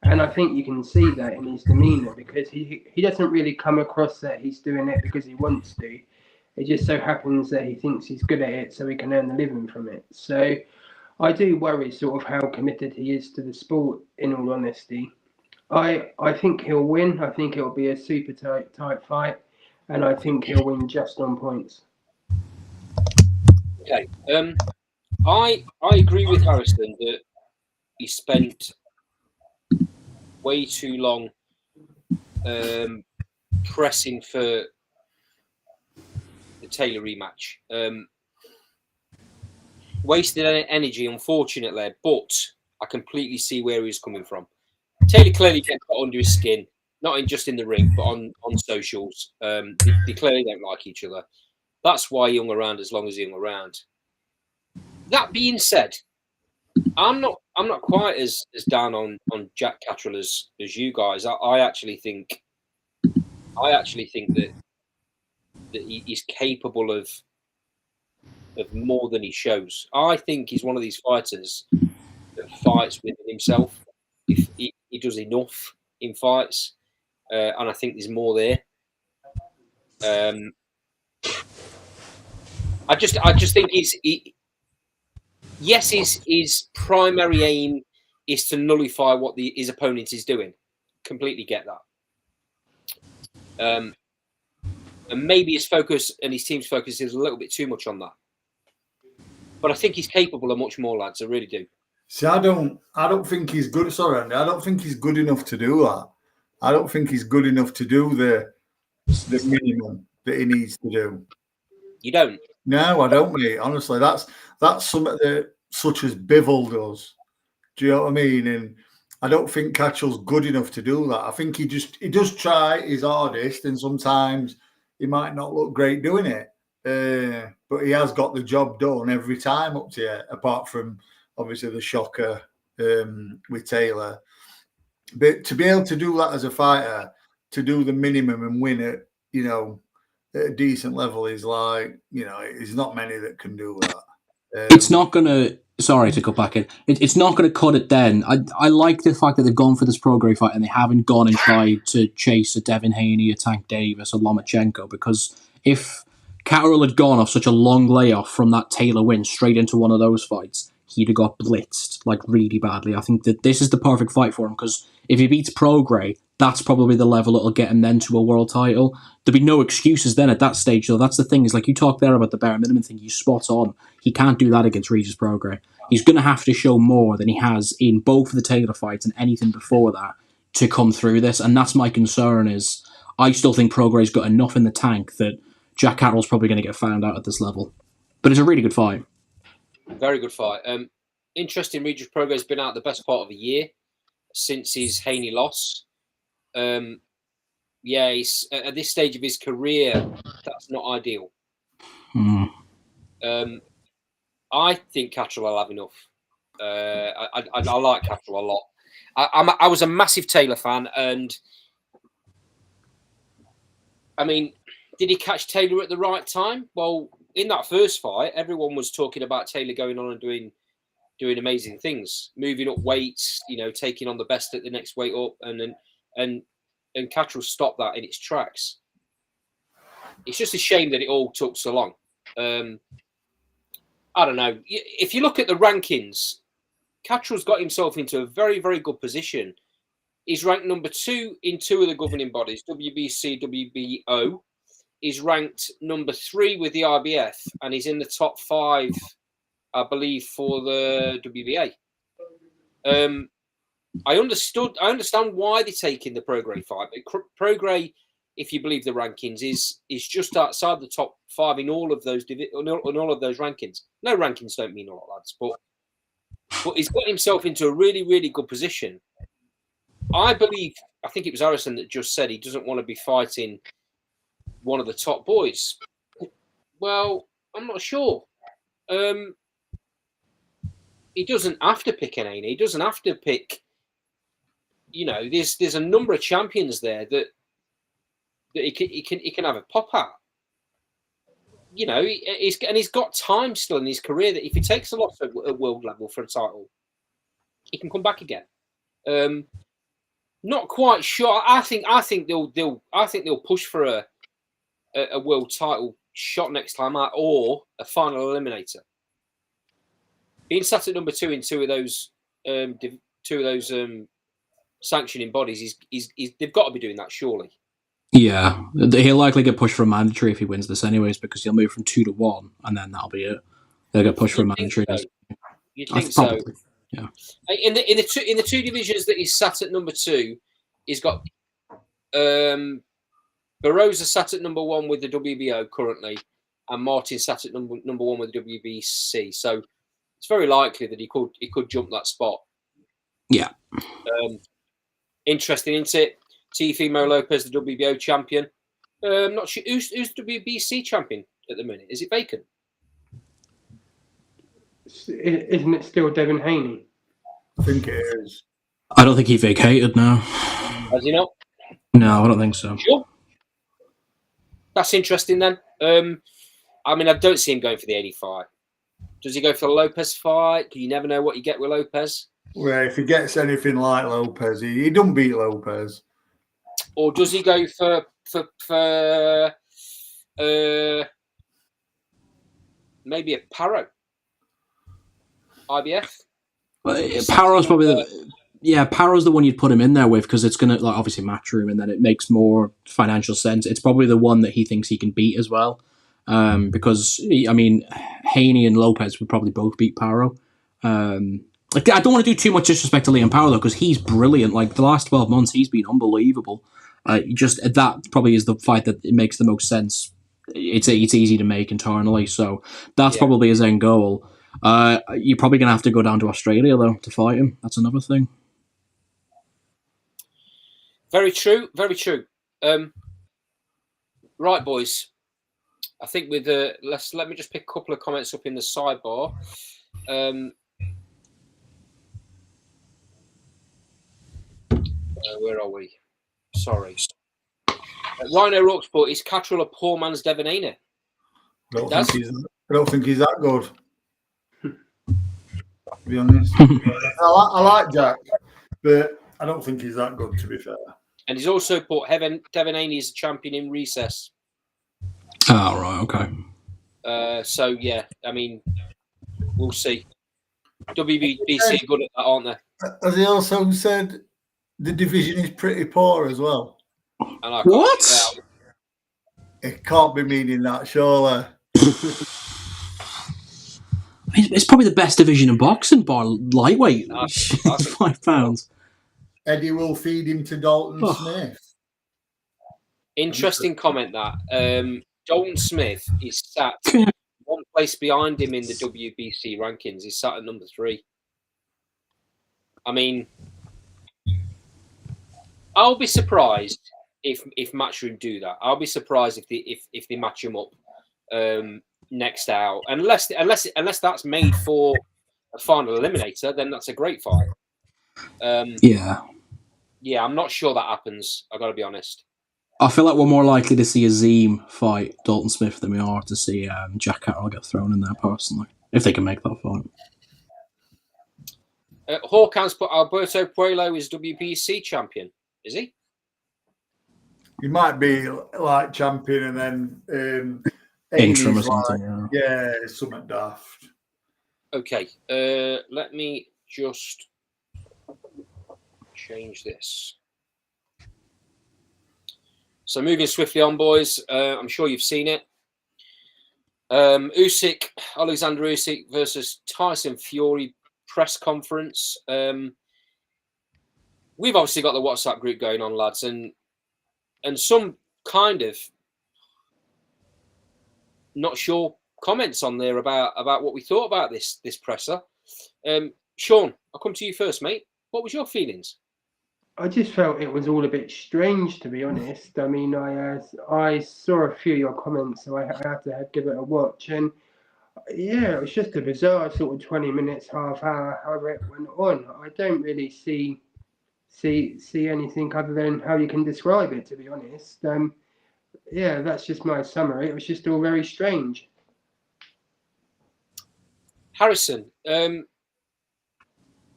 And I think you can see that in his demeanour, because he doesn't really come across that he's doing it because he wants to. It just so happens that he thinks he's good at it so he can earn a living from it. So I do worry sort of how committed he is to the sport, in all honesty. I think he'll win. I think it'll be a super tight fight, and I think he'll win just on points. Okay. I agree with Harrison that he spent way too long pressing for the Taylor rematch. Wasted energy, unfortunately, but I completely see where he's coming from. Taylor clearly gets got under his skin, not just in the ring, but on socials. They clearly don't like each other. That's why he hung around as long as he hung around. That being said, I'm not quite as down on Jack Catterall as you guys. I actually think that he's capable of more than he shows. I think he's one of these fighters that fights within himself. If he does enough in fights, and I think there's more there. I just think his primary aim is to nullify what his opponent is doing. Completely get that. And maybe his focus and his team's focus is a little bit too much on that. But I think he's capable of much more, lads. I really do. See, I don't think he's good. Sorry, Andy. I don't think he's good enough to do that. I don't think he's good enough to do the minimum that he needs to do. You don't? No, I don't, mate. Honestly, that's something that such as Bivol does. Do you know what I mean? And I don't think Catterall's good enough to do that. I think he does try his hardest, and sometimes he might not look great doing it. But he has got the job done every time up to here, apart from obviously the shocker with Taylor. But to be able to do that as a fighter, to do the minimum and win it, at a decent level is like, there's not many that can do that. It's not going to, sorry to cut back in, it's not going to cut it then. I like the fact that they've gone for this Prograis fight and they haven't gone and tried to chase a Devin Haney, a Tank Davis, a Lomachenko, because if Catterall had gone off such a long layoff from that Taylor win straight into one of those fights, he'd have got blitzed like really badly. I think that this is the perfect fight for him, because if he beats Prograis, that's probably the level it'll get him then to a world title. There'll be no excuses then at that stage, though. That's the thing, is like you talked there about the bare minimum thing, you spot on. He can't do that against Regis Prograis. He's going to have to show more than he has in both of the Taylor fights and anything before that to come through this, and that's my concern. Is I still think Prograis got enough in the tank that Jack Catterall's probably going to get found out at this level. But it's a really good fight. Very good fight. Interesting, Regis Prograis has been out the best part of a year since his Haney loss. He's at this stage of his career, that's not ideal. I think Catterall will have enough. I like Catterall a lot. I was a massive Taylor fan, and I mean, did he catch Taylor at the right time? Well, in that first fight, everyone was talking about Taylor going on and doing amazing things, moving up weights, taking on the best at the next weight up, and Catterall stopped that in its tracks. It's just a shame that it all took so long. I don't know. If you look at the rankings, Catterall's got himself into a very, very good position. He's ranked number 2 in 2 of the governing bodies, WBC, WBO. He's ranked number 3 with the IBF, and he's in the top 5, I believe, for the WBA. I understand why they're taking the Prograis fight, but Prograis, if you believe the rankings, is just outside the top 5 in all of those rankings. No rankings don't mean a lot, lads, but he's got himself into a really, really good position. I think it was Harrison that just said he doesn't want to be fighting one of the top boys. Well, I'm not sure. He doesn't have to pick an Haney. He doesn't have to pick. There's a number of champions there that he can have a pop at. He's got time still in his career that if he takes a loss at world level for a title, he can come back again. Not quite sure. I think they'll push for a world title shot next time out, or a final eliminator. Being sat at number 2 in 2 of those sanctioning bodies, they've got to be doing that, surely. Yeah, he'll likely get pushed for a mandatory if he wins this anyways, because he'll move from 2 to 1, and then that'll be it. They'll get pushed for a mandatory. You'd think so. Yeah. In the 2 divisions that he's sat at number 2, he's got Barroza sat at number 1 with the WBO currently, and Martin sat at number 1 with the WBC. So it's very likely that he could jump that spot. Yeah. Interesting, isn't it? Teofimo Lopez, the WBO champion. Not sure who's the WBC champion at the minute. Is it vacant? Isn't it still Devin Haney? I think it is. I don't think he vacated now. Has he not? No, I don't think so. Sure. That's interesting then. I mean, I don't see him going for the 85. Does he go for the Lopez fight? You never know what you get with Lopez. Well, if he gets anything like Lopez, he don't beat Lopez. Or does he go for maybe a Paro? IBF? Paro's probably Paro's the one you'd put him in there with because it's going to, like, obviously Matchroom, and then it makes more financial sense. It's probably the one that he thinks he can beat as well. Because, I mean, Haney and Lopez would probably both beat Paro. I don't want to do too much disrespect to Liam Paro, though, because he's brilliant. Like, the last 12 months, he's been unbelievable. That probably is the fight that it makes the most sense. It's easy to make internally, so that's probably his end goal. You're probably going to have to go down to Australia, though, to fight him. That's another thing. Very true, very true. Right, boys. I think with let me just pick a couple of comments up in the sidebar. Where are we? Sorry. Rhino Rocksport, is Catterall a poor man's Devin Haney? I don't think he's that good. To be honest, I like Jack, but I don't think he's that good. To be fair, and he's also put Devin Haney as a champion in recess. Oh, right, okay. So yeah, I mean, we'll see. WBC are good at that, aren't they? Has he also said the division is pretty poor as well? And what? It can't be meaning that, surely. It's probably the best division in boxing, bar lightweight. 5 pounds. Eddie will feed him to Dalton Smith. Interesting comment that. Dalton Smith is sat one place behind him in the WBC rankings. He's sat at number 3. I mean, I'll be surprised if Matchroom do that. I'll be surprised if they match him up next out, unless that's made for a final eliminator. Then that's a great fight. Yeah, I'm not sure that happens. I got to be honest. I feel like we're more likely to see Azim fight Dalton Smith than we are to see Jack Catterall get thrown in there, personally, if they can make that fight. Hawkins put Alberto Puello is WBC champion. Is he? He might be like champion and then interim or something. Yeah, something daft. Okay, let me just change this. So moving swiftly on, boys. I'm sure you've seen it. Alexander Usyk versus Tyson Fury press conference. We've obviously got the WhatsApp group going on, lads, and some kind of not sure comments on there about what we thought about this presser. Sean, I'll come to you first, mate. What was your feelings? I just felt it was all a bit strange, to be honest. I mean, I saw a few of your comments, so I had to give it a watch. And yeah, it was just a bizarre sort of 20 minutes, half hour, however it went on. I don't really see anything other than how you can describe it, to be honest. Yeah, that's just my summary. It was just all very strange. Harrison,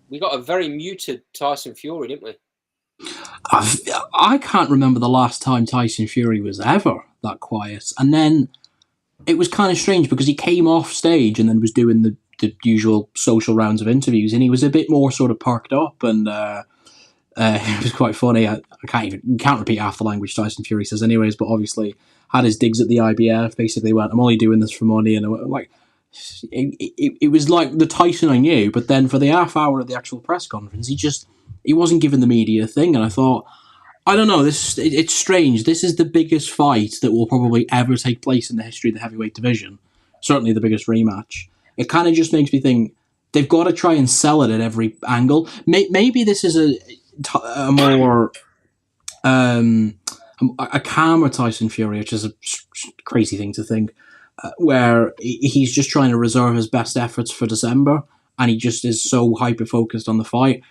we got a very muted Tyson Fury, didn't we? I can't remember the last time Tyson Fury was ever that quiet. And then it was kind of strange because he came off stage and then was doing the usual social rounds of interviews, and he was a bit more sort of perked up, and it was quite funny. I can't repeat half the language Tyson Fury says anyways, but obviously had his digs at the IBF, basically went, I'm only doing this for money, and like it was like the Tyson I knew, but then for the half hour of the actual press conference, he wasn't giving the media a thing, and I thought, I don't know, it's strange. This is the biggest fight that will probably ever take place in the history of the heavyweight division. Certainly the biggest rematch. It kind of just makes me think they've got to try and sell it at every angle. Maybe this is a more a calmer Tyson Fury, which is a crazy thing to think, where he's just trying to reserve his best efforts for December, and he just is so hyper focused on the fight.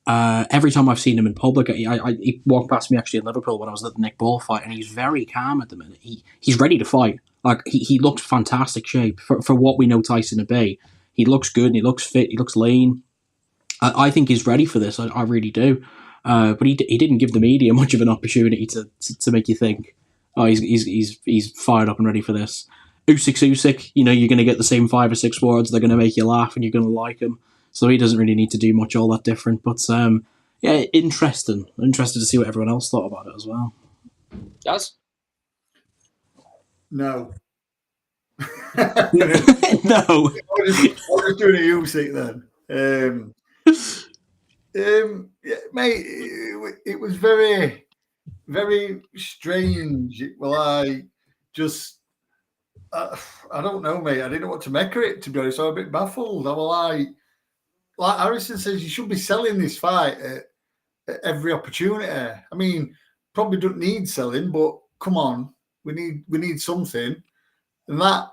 Every time I've seen him in public, he walked past me actually in Liverpool when I was at the Nick Ball fight, and he's very calm at the minute. He's ready to fight. Like he looks fantastic shape for what we know Tyson to be. He looks good and he looks fit. He looks lean. I think he's ready for this. I really do. But he didn't give the media much of an opportunity to make you think, oh, he's fired up and ready for this. Usyk, you're going to get the same 5 or 6 words. They're going to make you laugh and you're going to like him. So he doesn't really need to do much all that different. But yeah, interesting. Interested to see what everyone else thought about it as well. Does? No. No. I was doing a Usyk then. Yeah, mate, it was very, very strange. I don't know, mate. I didn't know what to make of it, to be honest. I was a bit baffled. I was like Harrison says, you should be selling this fight at every opportunity. I mean, probably don't need selling, but come on, we need something. And that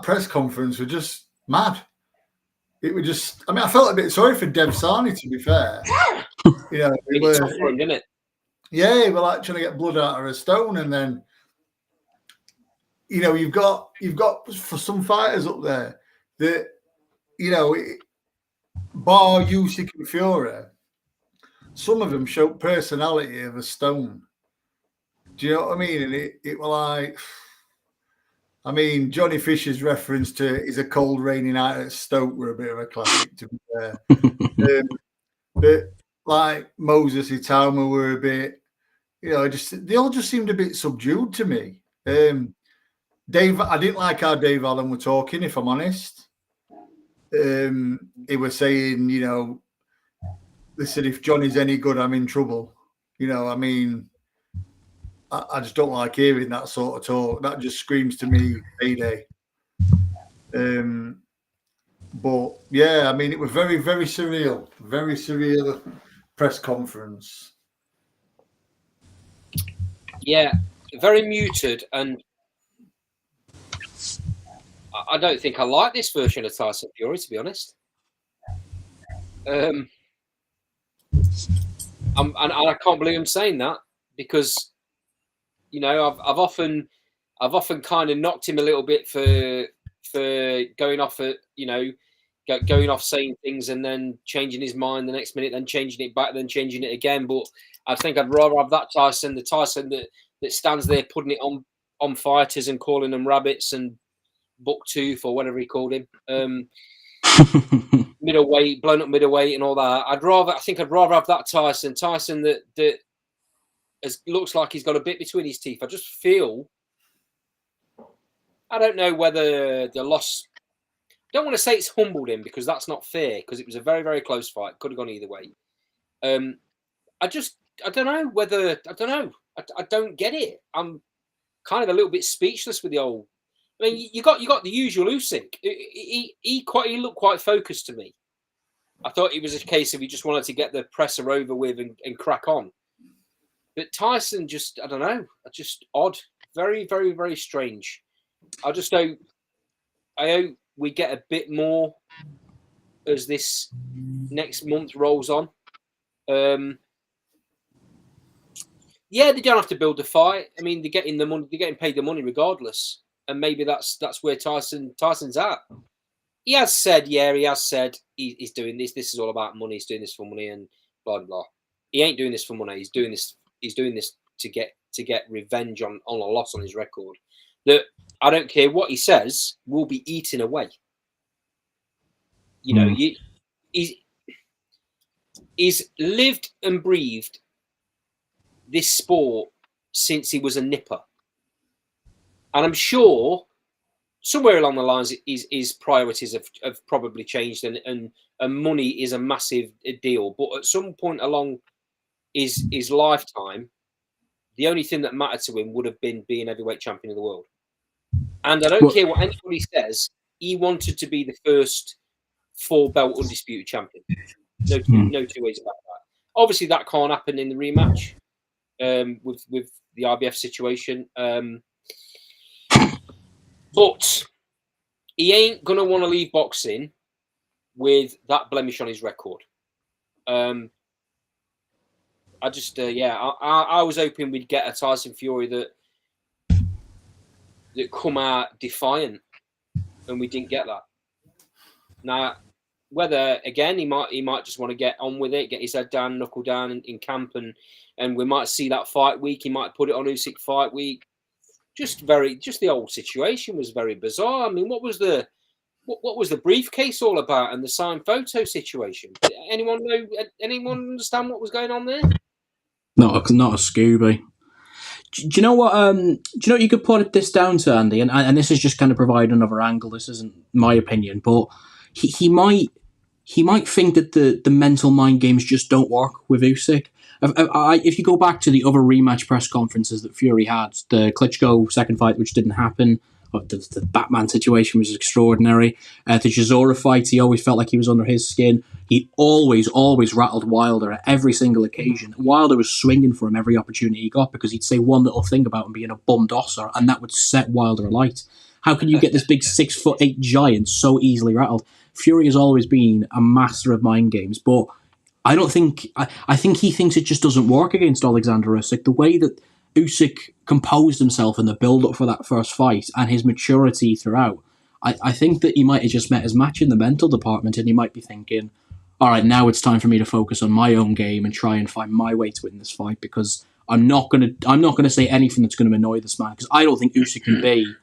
press conference was just mad. It was just, I felt a bit sorry for Dev Sarni, to be fair. It was tough for him, didn't it? Yeah, we're like trying to get blood out of a stone, and then you've got for some fighters up there that bar Usyk and Fury, some of them show personality of a stone. Do you know what I mean? And it was like, Johnny Fisher's reference to "Is a cold rainy night at Stoke" were a bit of a classic, to be fair. But like Moses Itama were a bit, they all just seemed a bit subdued to me. Dave, I didn't like how Dave Allen were talking, if I'm honest. He was saying, listen, if Johnny's any good, I'm in trouble. I just don't like hearing that sort of talk. That just screams to me payday. But yeah, it was very, very surreal. Very surreal press conference. Yeah, very muted, and I don't think I like this version of Tyson Fury, to be honest. And I can't believe I'm saying that, because I've often kind of knocked him a little bit for going off going off saying things and then changing his mind the next minute, then changing it back, then changing it again. But I think I'd rather have that Tyson, the Tyson that stands there putting it on fighters and calling them rabbits and bucktooth or whatever he called him. Middleweight, blown up middleweight and all that. I'd rather have that Tyson that looks like he's got a bit between his teeth. I just feel, I don't know whether the loss, I don't want to say it's humbled him, because that's not fair, because it was a very, very close fight. Could have gone either way. I don't know whether, I don't get it. I'm kind of a little bit speechless with the old. You got the usual Usyk. He looked quite focused to me. I thought it was a case of he just wanted to get the presser over with and crack on. But Tyson just, I don't know, just odd. Very, very, very strange. I hope we get a bit more as this next month rolls on. Yeah, they don't have to build a fight. They're getting the money. They're getting paid the money regardless. And maybe that's where Tyson's at. He has said he's doing this. This is all about money. He's doing this for money and blah blah. He ain't doing this for money. He's doing this to get revenge on a loss on his record. That I don't care what he says, will be eaten away. He's lived and breathed this sport since he was a nipper. And I'm sure somewhere along the lines his priorities have probably changed, and money is a massive deal. But at some point along his lifetime, the only thing that mattered to him would have been being heavyweight champion of the world. And I don't care what anybody says, he wanted to be the first 4-belt undisputed champion. No two ways about that. Obviously, that can't happen in the rematch with the IBF situation. But he ain't going to want to leave boxing with that blemish on his record. I just, I was hoping we'd get a Tyson Fury that come out defiant, and we didn't get that. Now, whether again he might just want to get on with it, get his head down, knuckle down in camp, and we might see that fight week. He might put it on Usyk fight week. Just the old situation was very bizarre. I mean, what was the briefcase all about and the signed photo situation? Anyone know? Anyone understand what was going on there? Not a Scooby. Do you know what? Do you know what you could put this down to, Andy? And this is just kind of provide another angle. This isn't my opinion, but he might think that the mental mind games just don't work with Usyk. If you go back to the other rematch press conferences that Fury had, the Klitschko second fight, which didn't happen, the Batman situation was extraordinary. The Chisora fights, he always felt like he was under his skin. He always rattled Wilder at every single occasion. Wilder was swinging for him every opportunity he got because he'd say one little thing about him being a bum dosser, and that would set Wilder alight. How can you get this big 6'8" giant so easily rattled? Fury has always been a master of mind games, but I don't think I think he thinks it just doesn't work against Alexander Usyk. The way that Usyk composed himself in the build-up for that first fight and his maturity throughout, I think that he might have just met his match in the mental department, and he might be thinking, all right, now it's time for me to focus on my own game and try and find my way to win this fight, because I'm not gonna say anything that's going to annoy this man, because I don't think Usyk can be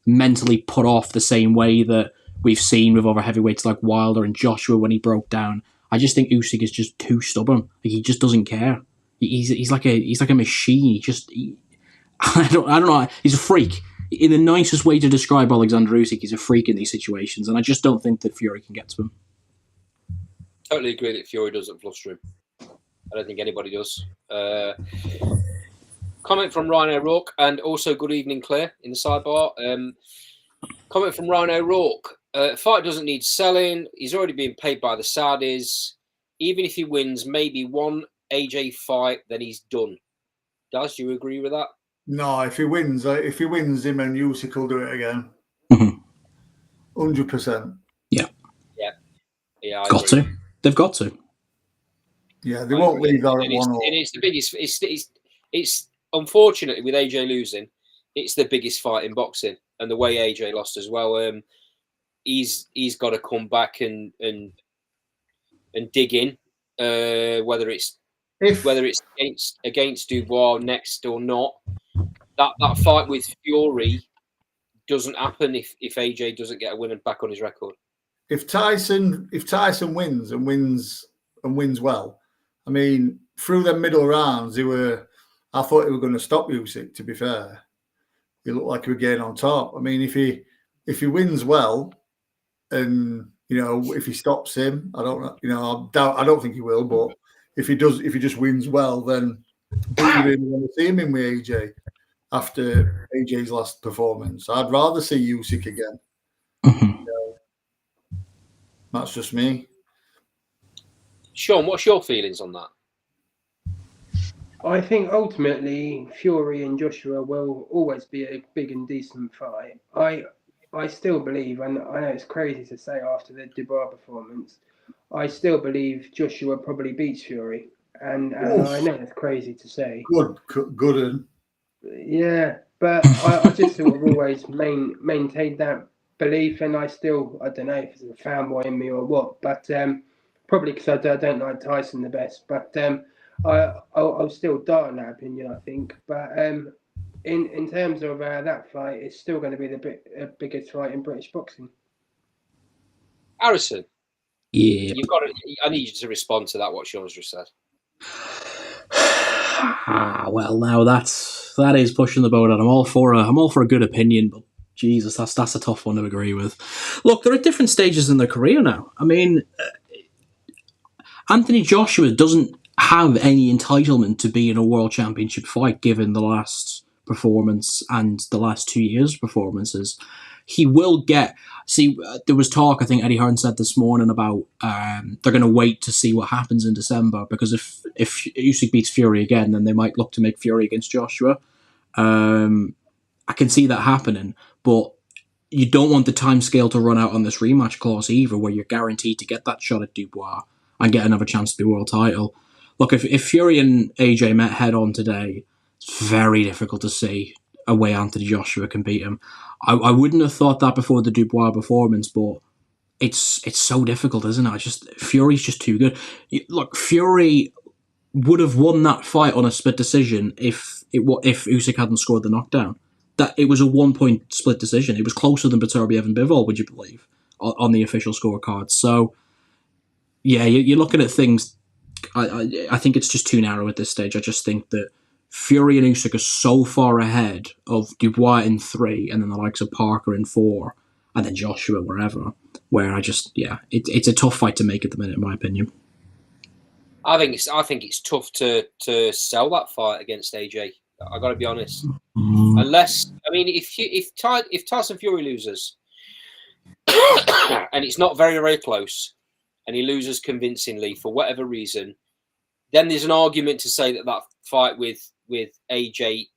mentally put off the same way that we've seen with other heavyweights like Wilder and Joshua when he broke down. I just think Usyk is just too stubborn. Like, he just doesn't care. He's like a machine. I don't know. He's a freak. In the nicest way to describe Alexander Usyk, he's a freak in these situations, and I just don't think that Fury can get to him. Totally agree that Fury doesn't fluster him. I don't think anybody does. Comment from Ryan O'Rourke, and also good evening, Claire, in the sidebar. Comment from Ryan O'Rourke. Fight doesn't need selling. He's already being paid by the Saudis. Even if he wins maybe one AJ fight, then he's done. Daz, do you agree with that? No, if he wins, him and Usyk will do it again. 100%. Yeah. I got agree. to. They've got to. Yeah, they won't leave that at 1-1. And it's the biggest. It's unfortunately with AJ losing, it's the biggest fight in boxing, and the way AJ lost as well. He's got to come back and dig in, whether it's against Dubois next or not. That fight with Fury doesn't happen if AJ doesn't get a win and back on his record. If Tyson wins and wins well, I mean, through them middle rounds, I thought they were going to stop Usyk. To be fair, he looked like he was getting on top. I mean, if he wins well, and if he stops him, I don't know. I don't think he will. But if he just wins well, then do you really want to see him in with AJ after AJ's last performance? I'd rather see Usyk again. That's just me. Sean, what's your feelings on that? I think ultimately Fury and Joshua will always be a big and decent fight. I still believe, and I know it's crazy to say after the Dubois performance, I still believe Joshua probably beats Fury. And I know it's crazy to say. Good. Yeah, but I just sort of always maintained that belief, and I don't know if it's a fanboy in me or what, but probably because I don't like Tyson the best, but I'll still die on that opinion, I think. But in terms of that fight, it's still going to be the biggest fight in British boxing. Harrison, yeah, I need you to respond to that. What Sean's just said. Well, now that is pushing the boat, and I'm all for a good opinion, but Jesus, that's a tough one to agree with. Look, they're at different stages in their career now. I mean, Anthony Joshua doesn't have any entitlement to be in a world championship fight, given the last performance and the last 2 years' performances. he will get. See, there was talk. I think Eddie Hearn said this morning about they're going to wait to see what happens in December, because if Usyk beats Fury again, then they might look to make Fury against Joshua. I can see that happening, but you don't want the timescale to run out on this rematch clause either, where you're guaranteed to get that shot at Dubois and get another chance to be world title. Look, if Fury and AJ met head on today, it's very difficult to see a way Anthony Joshua can beat him. I wouldn't have thought that before the Dubois performance, but it's so difficult, isn't it? Fury's just too good. Look, Fury would have won that fight on a split decision if Usyk hadn't scored the knockdown. That it was a 1-point split decision. It was closer than Beterbiev and Bivol, would you believe, on the official scorecard. So, yeah, you're looking at things. I think it's just too narrow at this stage. I just think that Fury and Usyk are so far ahead of Dubois in 3, and then the likes of Parker in 4, and then Joshua wherever. Where it's a tough fight to make at the minute, in my opinion. I think it's tough to sell that fight against AJ. I got to be honest. Unless, I mean, if Tyson Fury loses, and it's not very, very close, and he loses convincingly for whatever reason, then there's an argument to say that fight with AJ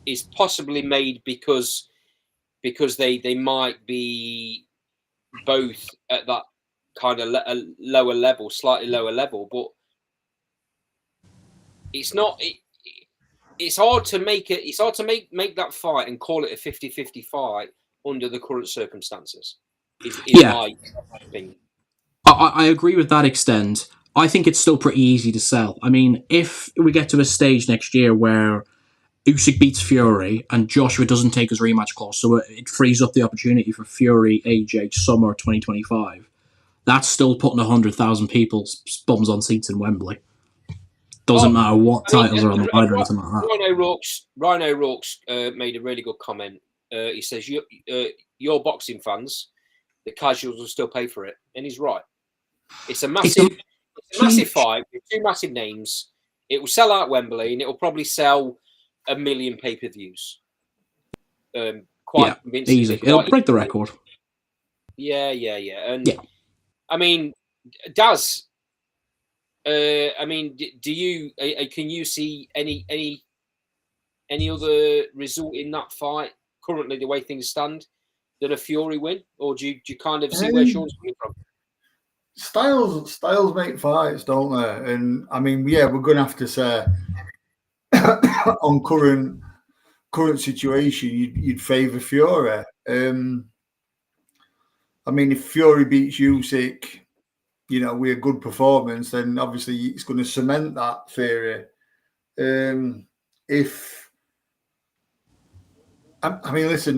is possibly made because they might be both at that kind of lower level, slightly lower level, but it's not. It's hard to make it. It's hard to make that fight and call it a 50-50 fight under the current circumstances. Is my opinion. I agree with that extent. I think it's still pretty easy to sell. I mean, if we get to a stage next year where Usyk beats Fury and Joshua doesn't take his rematch clause, so it frees up the opportunity for Fury AJ summer 2025, that's still putting 100,000 people's bums on seats in Wembley. Doesn't matter what titles are on the line or anything like that. Rhino Rorke's made a really good comment. He says, your boxing fans, the casuals will still pay for it. And he's right. It's a massive fight with 2 massive names. It will sell out Wembley, and it will probably sell 1 million pay-per-views. Quite convincingly. Easy. It'll break the record. Yeah. And I mean, Daz, I mean, do you can you see any other result in that fight currently, the way things stand, than a Fury win, or do you kind of see where Sean's coming from? Styles make fights, don't they? And I mean, we're going to have to say on current situation, you'd favour Fury. I mean, if Fury beats Usyk, with a good performance, then obviously it's going to cement that theory. Listen,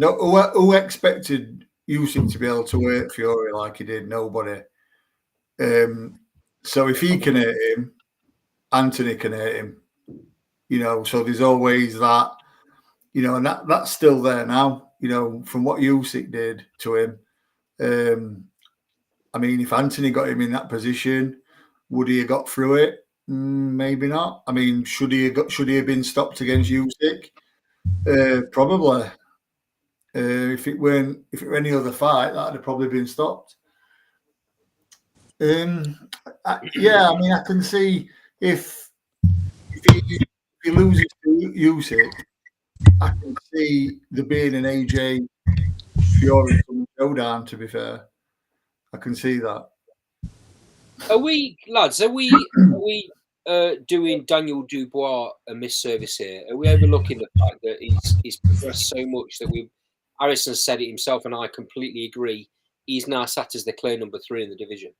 who expected Usyk to be able to hurt Fury like he did? Nobody. So if he can hurt him, Anthony can hurt him. So there's always that, and that's still there now, from what Usyk did to him. I mean, if Anthony got him in that position, would he have got through it? Maybe not. I mean, should he have been stopped against Usyk? Probably. If it were any other fight, that'd have probably been stopped. I mean, I can see if he loses to Usyk, I can see there being an AJ Fury showdown. To be fair, I can see that. Are we doing Daniel Dubois a misservice here? Are we overlooking the fact that he's progressed so much that Harrison said it himself, and I completely agree. He's now sat as the clear number 3 in the division.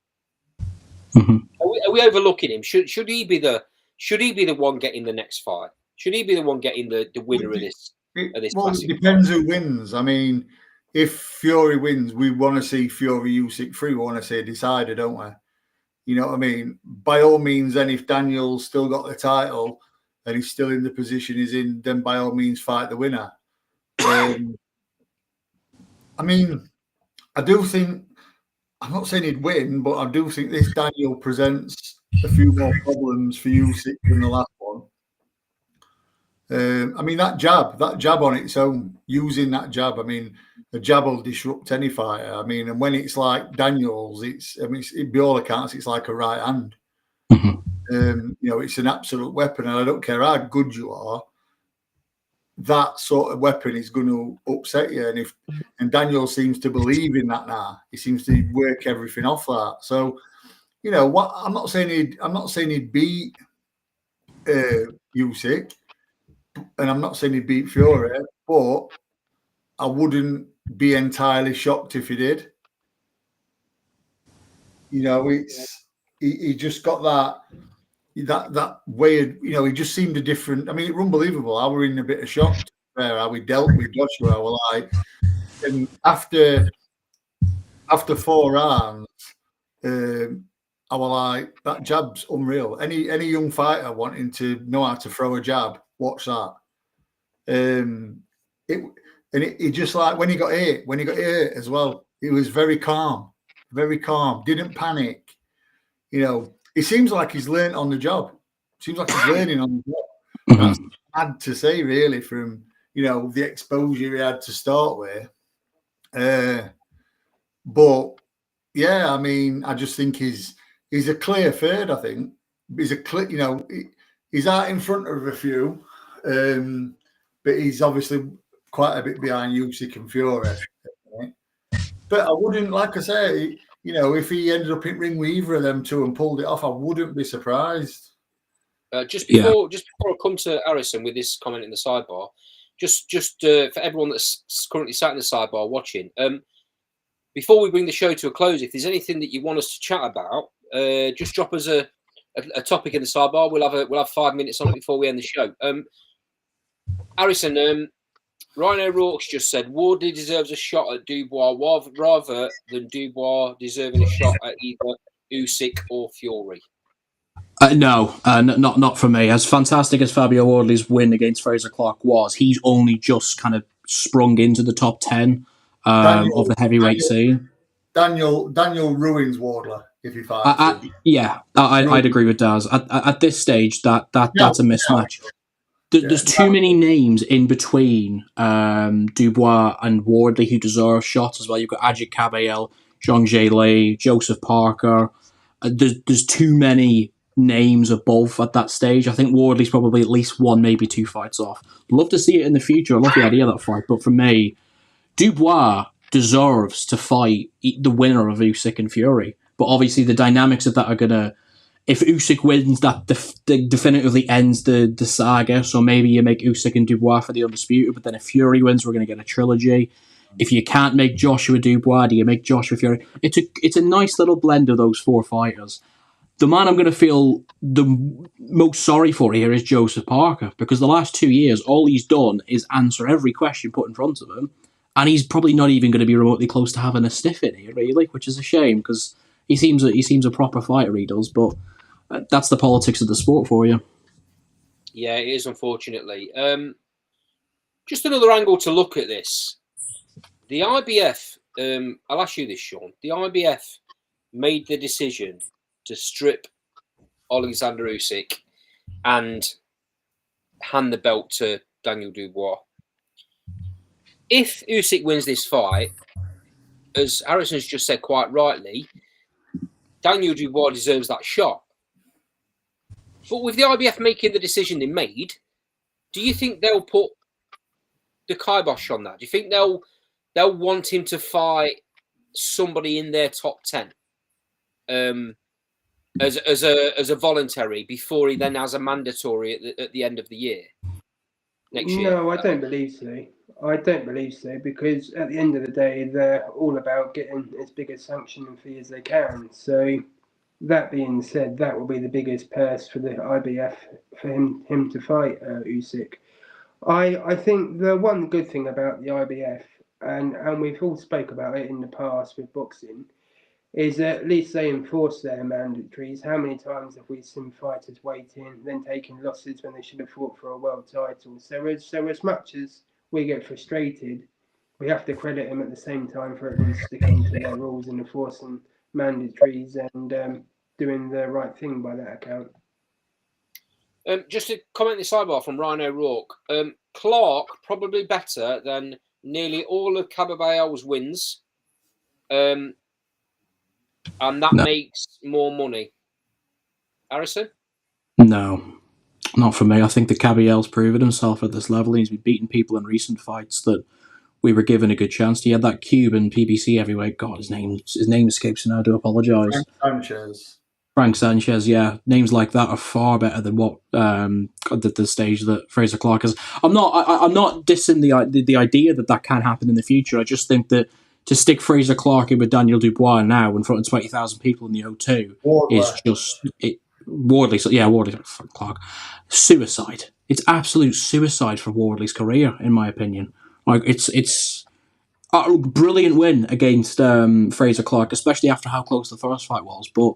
Mm-hmm. Are we overlooking him? Should he be the one getting the next fight? Should he be the one getting the winner of this? Well, it depends who wins. I mean, if Fury wins, we want to see Fury Usyk 3. We want to see a decider, don't we? You know what I mean? By all means, then if Daniel's still got the title and he's still in the position he's in, then by all means fight the winner. I mean, I do think, I'm not saying he'd win, but I do think this Daniel presents a few more problems for Usyk than the last one. I mean, that jab on its own, using that jab. I mean, a jab will disrupt any fighter. I mean, and when it's like Daniels, by all accounts, it's like a right hand. It's an absolute weapon, and I don't care how good you are. That sort of weapon is going to upset you, and Daniel seems to believe in that now. He seems to work everything off that. So, what I'm not saying he'd beat Usyk, and I'm not saying he'd beat Fury, but I wouldn't be entirely shocked if he did. He just got that weird. He just seemed a different. I mean, it was unbelievable. I were in a bit of shock there how we dealt with Joshua. I was like, and after 4 rounds, I was like, that jab's unreal. Any young fighter wanting to know how to throw a jab, watch that. It just like when he got hit as well, he was very calm, didn't panic. It seems like he's learned on the job. Seems like he's learning on the job. That's hard to say, really, from the exposure he had to start with. But yeah, I mean, I just think he's a clear third. I think he's a clear. He's out in front of a few, but he's obviously quite a bit behind Usyk and Fury. But I wouldn't, like I say, if he ended up in ring with either of them two and pulled it off, I wouldn't be surprised. Just before I come to Harrison with this comment in the sidebar, just for everyone that's currently sat in the sidebar watching, before we bring the show to a close, if there's anything that you want us to chat about, just drop us a topic in the sidebar. We'll have 5 minutes on it before we end the show. Harrison, Ryan O'Rourke's just said Wardley deserves a shot at Dubois rather than Dubois deserving a shot at either Usyk or Fury. No, not for me. As fantastic as Fabio Wardley's win against Fraser Clark was, he's only just kind of sprung into the top 10 of the heavyweight scene. Daniel ruins Wardley if he fights him. Yeah, I'd agree with Daz. At this stage, that's a mismatch. There's too many names in between Dubois and Wardley who deserve shots as well. You've got Ajit Kabayel, Zhang Li, Joseph Parker. There's too many names above at that stage. I think Wardley's probably at least 1, maybe 2 fights off. Love to see it in the future. I love the idea of that fight. But for me, Dubois deserves to fight the winner of Usyk and Fury. But obviously the dynamics of that are going to... If Usyk wins, that definitively ends the saga. So maybe you make Usyk and Dubois for the undisputed, but then if Fury wins, we're going to get a trilogy. If you can't make Joshua Dubois, do you make Joshua Fury? It's a nice little blend of those 4 fighters. The man I'm going to feel the most sorry for here is Joseph Parker, because the last 2 years, all he's done is answer every question put in front of him, and he's probably not even going to be remotely close to having a sniff in here, really, which is a shame, because he seems a proper fighter, he does, but that's the politics of the sport for you. Yeah, it is, unfortunately. Just another angle to look at this. The IBF, I'll ask you this, Sean. The IBF made the decision to strip Alexander Usyk and hand the belt to Daniel Dubois. If Usyk wins this fight, as Harrison's just said quite rightly, Daniel Dubois deserves that shot. But with the IBF making the decision they made, do you think they'll put the kibosh on that? Do you think they'll want him to fight somebody in their top 10 as a voluntary before he then has a mandatory at the end of the year next year? No, I don't believe so. Because at the end of the day, they're all about getting as big a sanctioning fee as they can. So that being said, that will be the biggest purse for the IBF for him to fight Usyk. I think the one good thing about the IBF, and we've all spoke about it in the past with boxing, is that at least they enforce their mandatories. How many times have we seen fighters waiting, then taking losses when they should have fought for a world title? So as much as we get frustrated, we have to credit them at the same time for at least sticking to their rules and enforcing mandatories and doing the right thing by that account. Just to comment the sidebar from Ryan O'Rourke. Clark probably better than nearly all of Caballero's wins, and that makes more money. Harrison? No, not for me. I think that Caballel's proven himself at this level. He's been beating people in recent fights that we were given a good chance. He had that Cuban PBC heavyweight. God, his name escapes me now. I do apologise. Sanchez. Frank Sanchez, yeah, names like that are far better than what the stage that Fraser Clark is. I'm not dissing the idea that can happen in the future. I just think that to stick Fraser Clark in with Daniel Dubois now in front of 20,000 people in the O2 is just Wardley. So yeah, Wardley Clark, suicide. It's absolute suicide for Wardley's career, in my opinion. Like it's a brilliant win against Fraser Clark, especially after how close the first fight was, but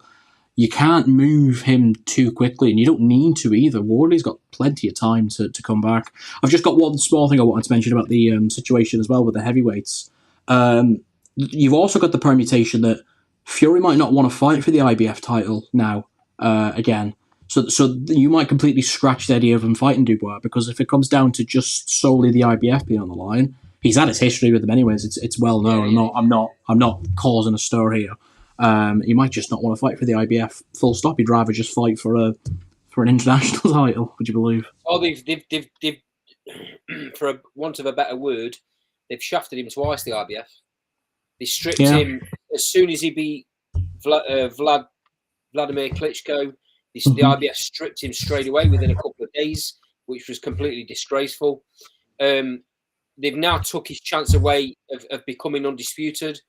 you can't move him too quickly, and you don't need to either. Wardley's got plenty of time to come back. I've just got one small thing I wanted to mention about the situation as well with the heavyweights. You've also got the permutation that Fury might not want to fight for the IBF title now again. So you might completely scratch the idea of him fighting Dubois, because if it comes down to just solely the IBF being on the line, he's had his history with them anyways. It's well known. Yeah. I'm not causing a stir here. He might just not want to fight for the IBF. Full stop. He'd rather just fight for an international title. Would you believe? Oh, they've for want of a better word, they've shafted him twice. The IBF. They stripped him as soon as he beat Vladimir Klitschko. The IBF stripped him straight away within a couple of days, which was completely disgraceful. They've now took his chance away of becoming undisputed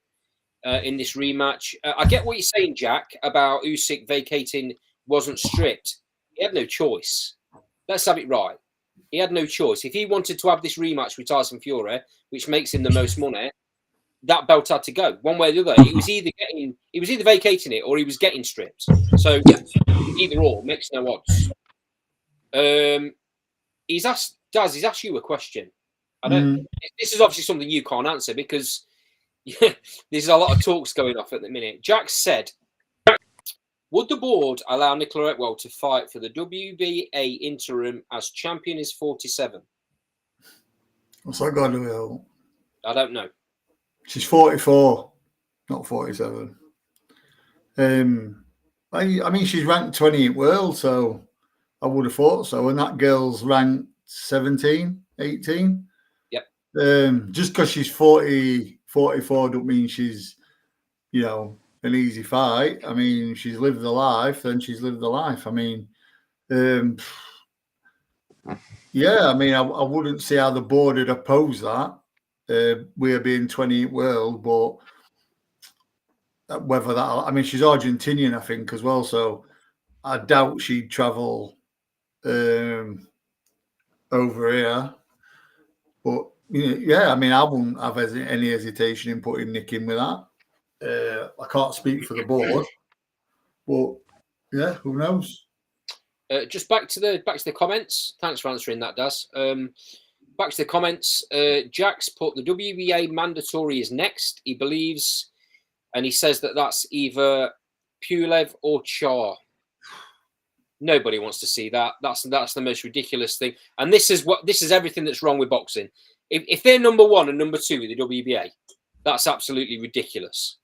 in this rematch. I get what you're saying, Jack, about Usyk vacating wasn't stripped. He had no choice. Let's have it right. He had no choice. If he wanted to have this rematch with Tyson Fury, which makes him the most money, that belt had to go one way or the other. He was either vacating it or he was getting stripped. So either or makes no odds. He's asked you a question. I don't. This is obviously something you can't answer because there's a lot of talks going off at the minute. Jack said, would the board allow Nicola Etwell to fight for the WBA interim as champion is 47? What's that got to do with it? I don't know. She's 44, not 47. I mean, she's ranked 20th world, so I would have thought so. And that girl's ranked 17, 18. Yep. Just because she's 44 don't mean she's, an easy fight. I mean, she's lived the life, then she's lived the life. I mean, I wouldn't see how the board would oppose that. We're being 20th world, but whether that, she's Argentinian, I think, as well. So I doubt she'd travel over here. But I wouldn't have any hesitation in putting Nick in with that. I can't speak for the board, but yeah, who knows? Just back to the comments. Thanks for answering that, Daz. Back to the comments. Jack's put the WBA mandatory is next. He believes, and he says that's either Pulev or Char. Nobody wants to see that. That's the most ridiculous thing. And this is everything that's wrong with boxing. If they're number one and number two with the WBA, that's absolutely ridiculous.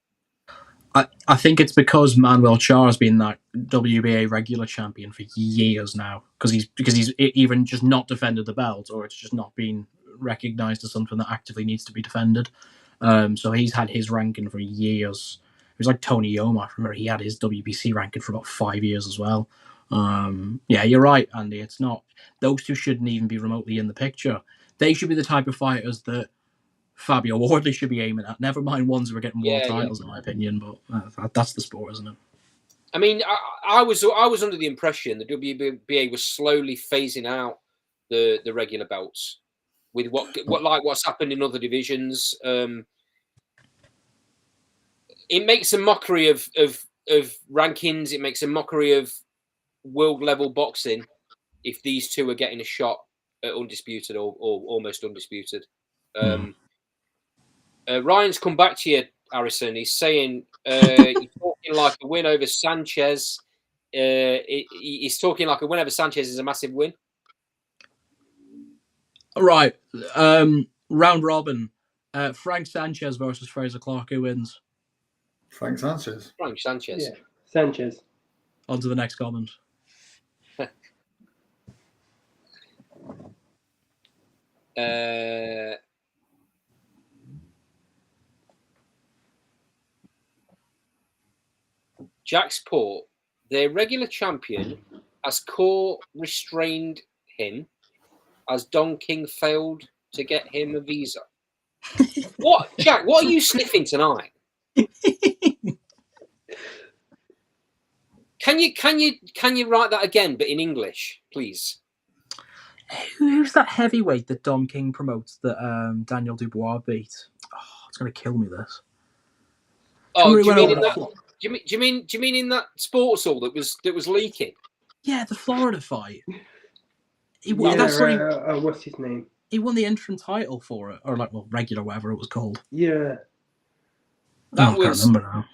I think it's because Manuel Char has been that WBA regular champion for years now, because he's even just not defended the belt, or it's just not been recognised as something that actively needs to be defended. So he's had his ranking for years. It was like Tony Yoma. Remember, he had his WBC ranking for about 5 years as well. Yeah, you're right, Andy. It's not. Those two shouldn't even be remotely in the picture. They should be the type of fighters that Fabio Wardley should be aiming at. Never mind ones who are getting world titles, in my opinion. But that's the sport, isn't it? I mean, I was under the impression the WBA was slowly phasing out the regular belts with what's happened in other divisions. It makes a mockery of rankings. It makes a mockery of world level boxing if these two are getting a shot at undisputed or almost undisputed. Ryan's come back to you, Harrison. He's saying you're talking like a win over Sanchez he's talking like a win over Sanchez is a massive win. Right. Round robin. Frank Sanchez versus Fraser Clark. Who wins? Frank Sanchez. Frank Sanchez. Yeah, Sanchez. On to the next comment. Jack's Port, their regular champion, has Core restrained him as Don King failed to get him a visa. What, Jack? What are you sniffing tonight? Can you write that again, but in English, please? Who's that heavyweight that Don King promotes that Daniel Dubois beat? Oh, it's gonna kill me. This. Oh, do you mean in that sports hall that was leaking? Yeah, the Florida fight. What's his name? He won the interim title for it, or regular, whatever it was called. Yeah. That I can't remember now.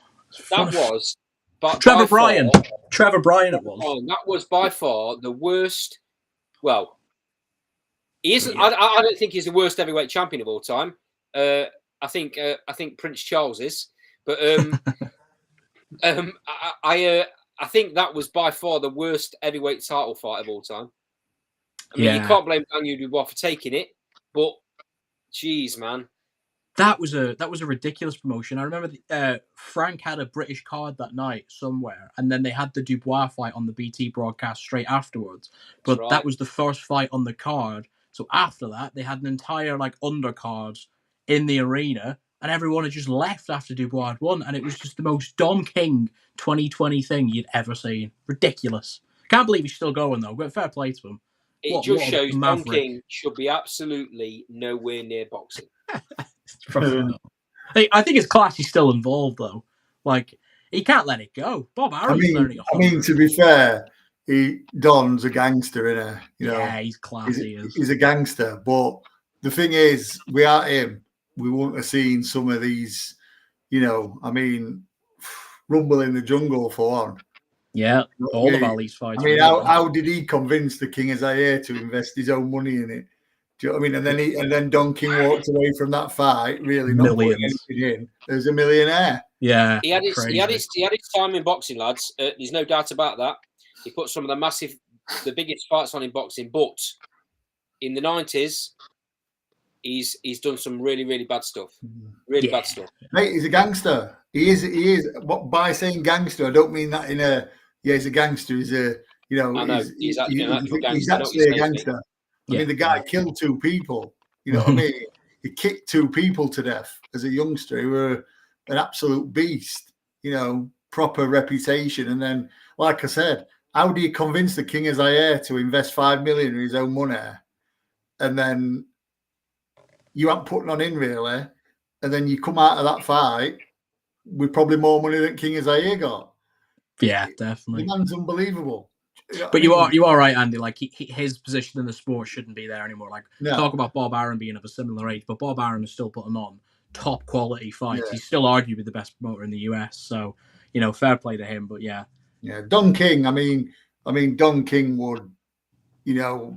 That was. But Trevor Bryan. Trevor Bryan, it was. Oh, that was by far the worst. Well, he isn't. Yeah. I don't think he's the worst heavyweight champion of all time. I think Prince Charles is, but I think that was by far the worst heavyweight title fight of all time. I mean, you can't blame Daniel Dubois for taking it, but geez, man. That was a ridiculous promotion. I remember Frank had a British card that night somewhere, and then they had the Dubois fight on the BT broadcast straight afterwards. But that was the first fight on the card. So after that, they had an entire undercard in the arena, and everyone had just left after Dubois had won, and it was just the most Dom King 2020 thing you'd ever seen. Ridiculous. Can't believe he's still going though. But fair play to him. It just shows Dom King should be absolutely nowhere near boxing. I think his class is still involved though. He can't let it go. Bob Aaron's learning. I mean, to be fair, Don's a gangster, isn't he? Yeah, he's classy. He's a gangster. But the thing is, without him, we wouldn't have seen some of these. Rumble in the Jungle for one. Yeah, all of Ali's fights. I mean, how did he convince the King of Zaire to invest his own money in it? Do you know what I mean? And then Don King walked away from that fight, really not putting anything in. There's a millionaire. Yeah, he had his time in boxing, lads. There's no doubt about that. He put some of the biggest fights on in boxing, but in the 90s, he's done some really, really bad stuff. Really bad stuff. Mate, he's a gangster. He is. By saying gangster, I don't mean that in a. Yeah, he's a gangster. He's a. He's actually a gangster. I mean, the guy killed 2 people. You know what I mean? He kicked 2 people to death as a youngster. He were an absolute beast. Proper reputation. And then, like I said, how do you convince the King of Zaire to invest $5 million in his own money, and then you aren't putting on in really, and then you come out of that fight with probably more money than King of Zaire got? Yeah, definitely. The man's unbelievable. But you are right, Andy. His position in the sport shouldn't be there anymore. Talk about Bob Arum being of a similar age, but Bob Arum is still putting on top quality fights. Yeah. He's still arguably the best promoter in the US. So, fair play to him. But yeah, Don King. I mean, Don King would,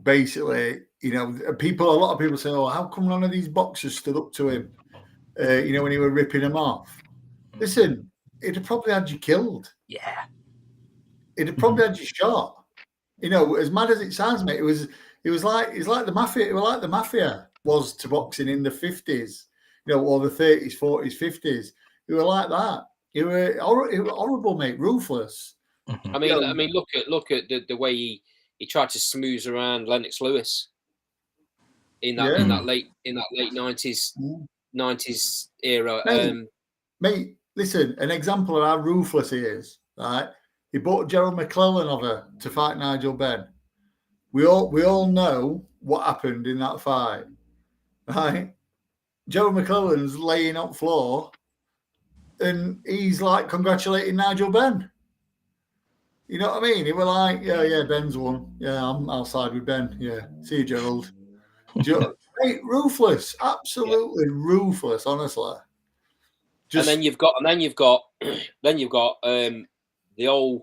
basically, a lot of people say, "Oh, how come none of these boxers stood up to him?" When he were ripping him off. Listen, it'd have probably had you killed. Yeah. It'd have probably had you shot. As mad as it sounds, mate, it was like the mafia. It was like the mafia was to boxing in the 50s, or the 30s, 40s, 50s. It were like that. It were horrible, mate, ruthless. I mean, look at the way he tried to smooth around Lennox Lewis in that late 90s era. Mate, listen, an example of how ruthless he is, right? He bought Gerald McClellan over to fight Nigel Benn. We all know what happened in that fight, right? Gerald McClellan's laying on floor, and he's congratulating Nigel Benn. You know what I mean? He were like, yeah, Ben's won. Yeah, I'll side with Ben. Yeah, see you, Gerald. Mate, ruthless, absolutely ruthless, honestly. And then you've got the old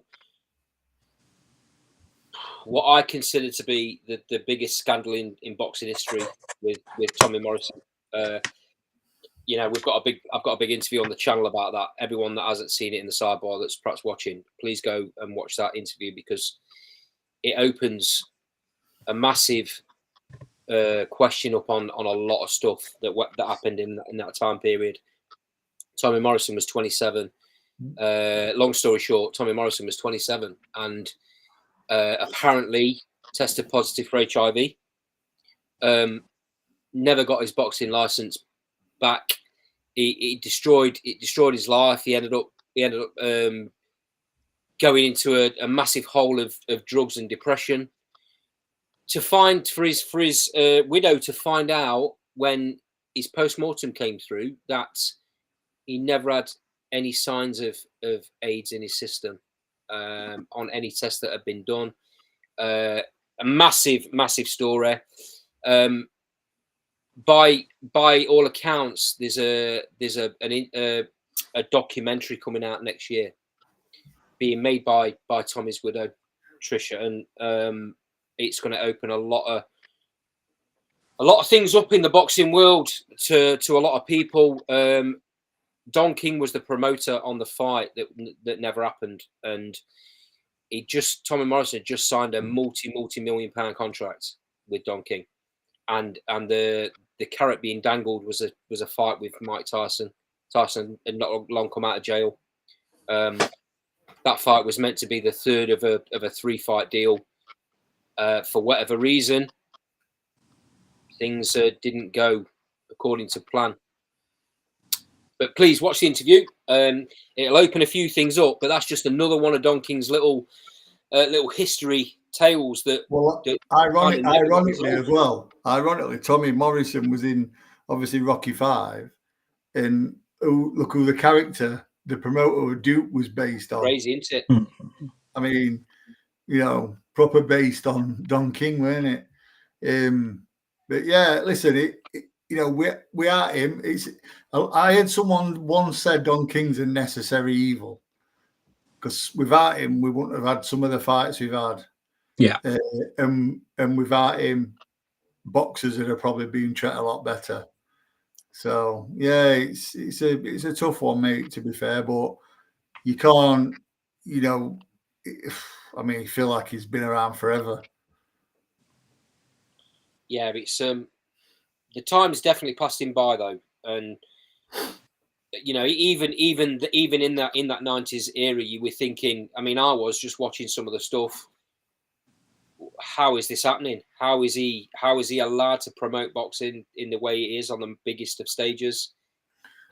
what I consider to be the biggest scandal in boxing history with Tommy Morrison. You know, I've got a big interview on the channel about that. Everyone that hasn't seen it in the sidebar that's perhaps watching, please go and watch that interview, because it opens a massive question up on a lot of stuff that happened in that time period. Tommy Morrison was 27. Long story short, Tommy Morrison was 27 and apparently tested positive for HIV. Never got his boxing license back. It destroyed his life. He ended up going into a massive hole of drugs and depression. For his widow to find out when his post-mortem came through that he never had any signs of AIDS in his system on any tests that had been done. A massive story. By all accounts, there's a documentary coming out next year, being made by Tommy's widow, Trisha, and it's going to open a lot of things up in the boxing world to a lot of people. Don King was the promoter on the fight that never happened, and Tommy Morrison had just signed a multi-million-pound contract with Don King, and the carrot being dangled was a fight with Mike Tyson. Tyson had not long come out of jail. That fight was meant to be the third of a 3-fight deal. For whatever reason, things didn't go according to plan. But please watch the interview. It'll open a few things up, but that's just another one of Don King's little history tales that. Ironically as well. Ironically, Tommy Morrison was in obviously Rocky V, and look who the character, the promoter Duke, was based on. Crazy, isn't it? I mean, you know, proper based on Don King, weren't it? But yeah, listen, you know, we are him. I had someone once said Don King's a necessary evil, because without him, we wouldn't have had some of the fights we've had. Yeah. And without him, boxers would have probably been treated a lot better. So yeah, it's a tough one, mate, to be fair, but you can't, you know, I mean, you feel like he's been around forever. Yeah, but it's the time's definitely passed him by though, and you know, even in that 90s era, you were thinking. I mean, I was just watching some of the stuff. How is this happening? How is he allowed to promote boxing in the way it is on the biggest of stages?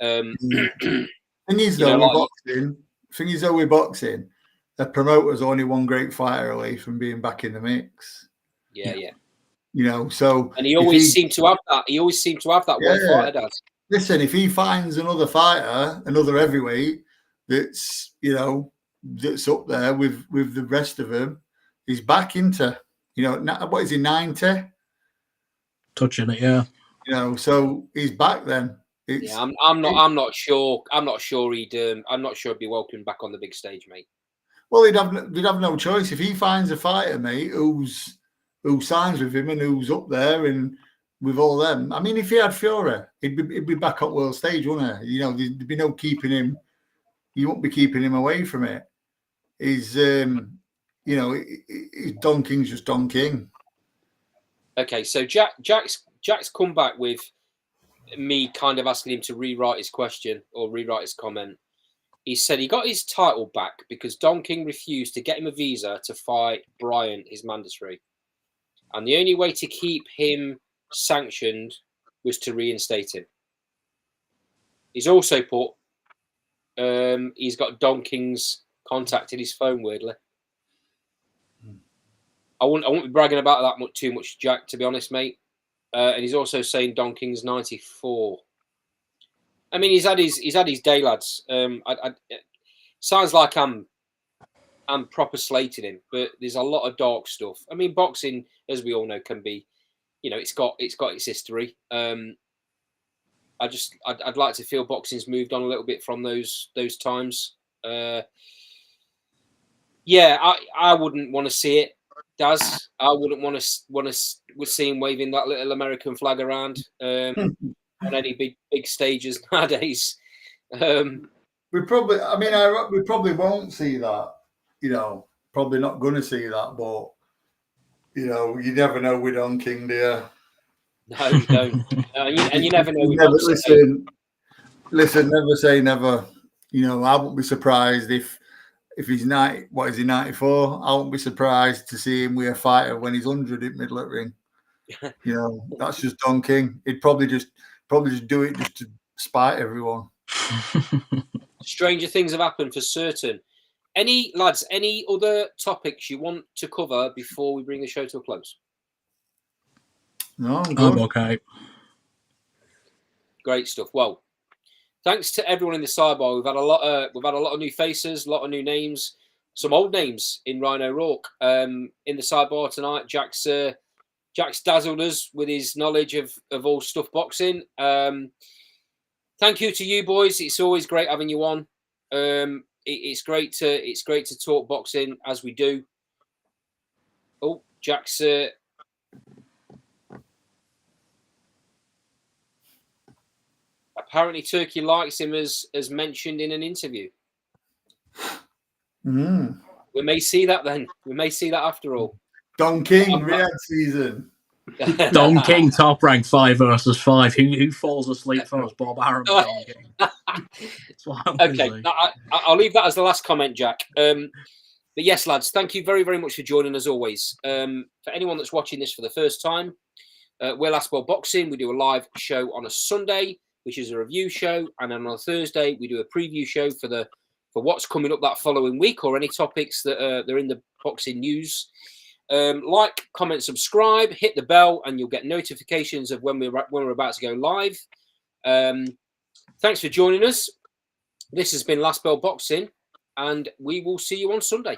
Thing is, though, with boxing, the promoter's only one great fighter away from being back in the mix. Yeah. You know, so and he always seemed to have that. He always seemed to have that one fighter does. Listen, if he finds another fighter, another heavyweight that's, you know, that's up there with the rest of them, he's back into, you know, what is he, 90? Touching it, yeah. You know, so he's back then. I'm not sure he'd be welcomed back on the big stage, mate. Well, he'd have no choice if he finds a fighter, mate, who signs with him and who's up there and with all them. I mean, if he had Fury, he'd be back on world stage, wouldn't he? You know, there'd be no keeping him. You won't be keeping him away from it. He's, you know, Don King's just Don King. Okay, so Jack's come back with me kind of asking him to rewrite his question or rewrite his comment. He said he got his title back because Don King refused to get him a visa to fight Bryant, his mandatory. And the only way to keep him sanctioned was to reinstate him. He's also put, he's got Don King's contact in his phone, weirdly. I won't be bragging about that too much, Jack, to be honest, mate. And he's also saying Don King's 94. I mean, he's had his day, lads. Sounds like I'm proper slating him, but there's a lot of dark stuff. I mean, boxing, as we all know, can be, you know, it's got its history. I'd like to feel boxing's moved on a little bit from those times. Yeah, I wouldn't want to see it. Daz, I wouldn't want to see him waving that little American flag around on any big stages nowadays. We probably, we probably won't see that. Probably not going to see that, but you never know with Don King, do you? No, you don't. And you never know. Listen, never say never. I won't be surprised if he's 90. What is he, 94? I won't be surprised to see him with a fighter when he's 100 in middle of the ring. That's just Don King. He'd probably just do it just to spite everyone. Stranger things have happened for certain. Any other topics you want to cover before we bring the show to a close? No, I'm okay. Great stuff. Well, thanks to everyone in the sidebar. We've had a lot of new faces, a lot of new names, some old names in Rhino Rourke. In the sidebar tonight, Jack's dazzled us with his knowledge of all stuff boxing. Thank you to you boys. It's always great having you on. It's great to talk boxing as we do. Oh, Jack's. Apparently, Turkey likes him as mentioned in an interview. We may see that then. We may see that after all. Don King, Riyadh season. Don King, top rank 5 versus 5. Who falls asleep first? Bob Arum or Don King? That's what I'm okay, I'll leave that as the last comment, Jack. But yes, lads, thank you very, very much for joining as always. For anyone that's watching this for the first time, we're Last World Boxing. We do a live show on a Sunday, which is a review show, and then on a Thursday we do a preview show for what's coming up that following week or any topics that are in the boxing news. Like, comment, subscribe, hit the bell, and you'll get notifications of when we're about to go live. Thanks for joining us. This has been Last Bell Boxing, and we will see you on Sunday.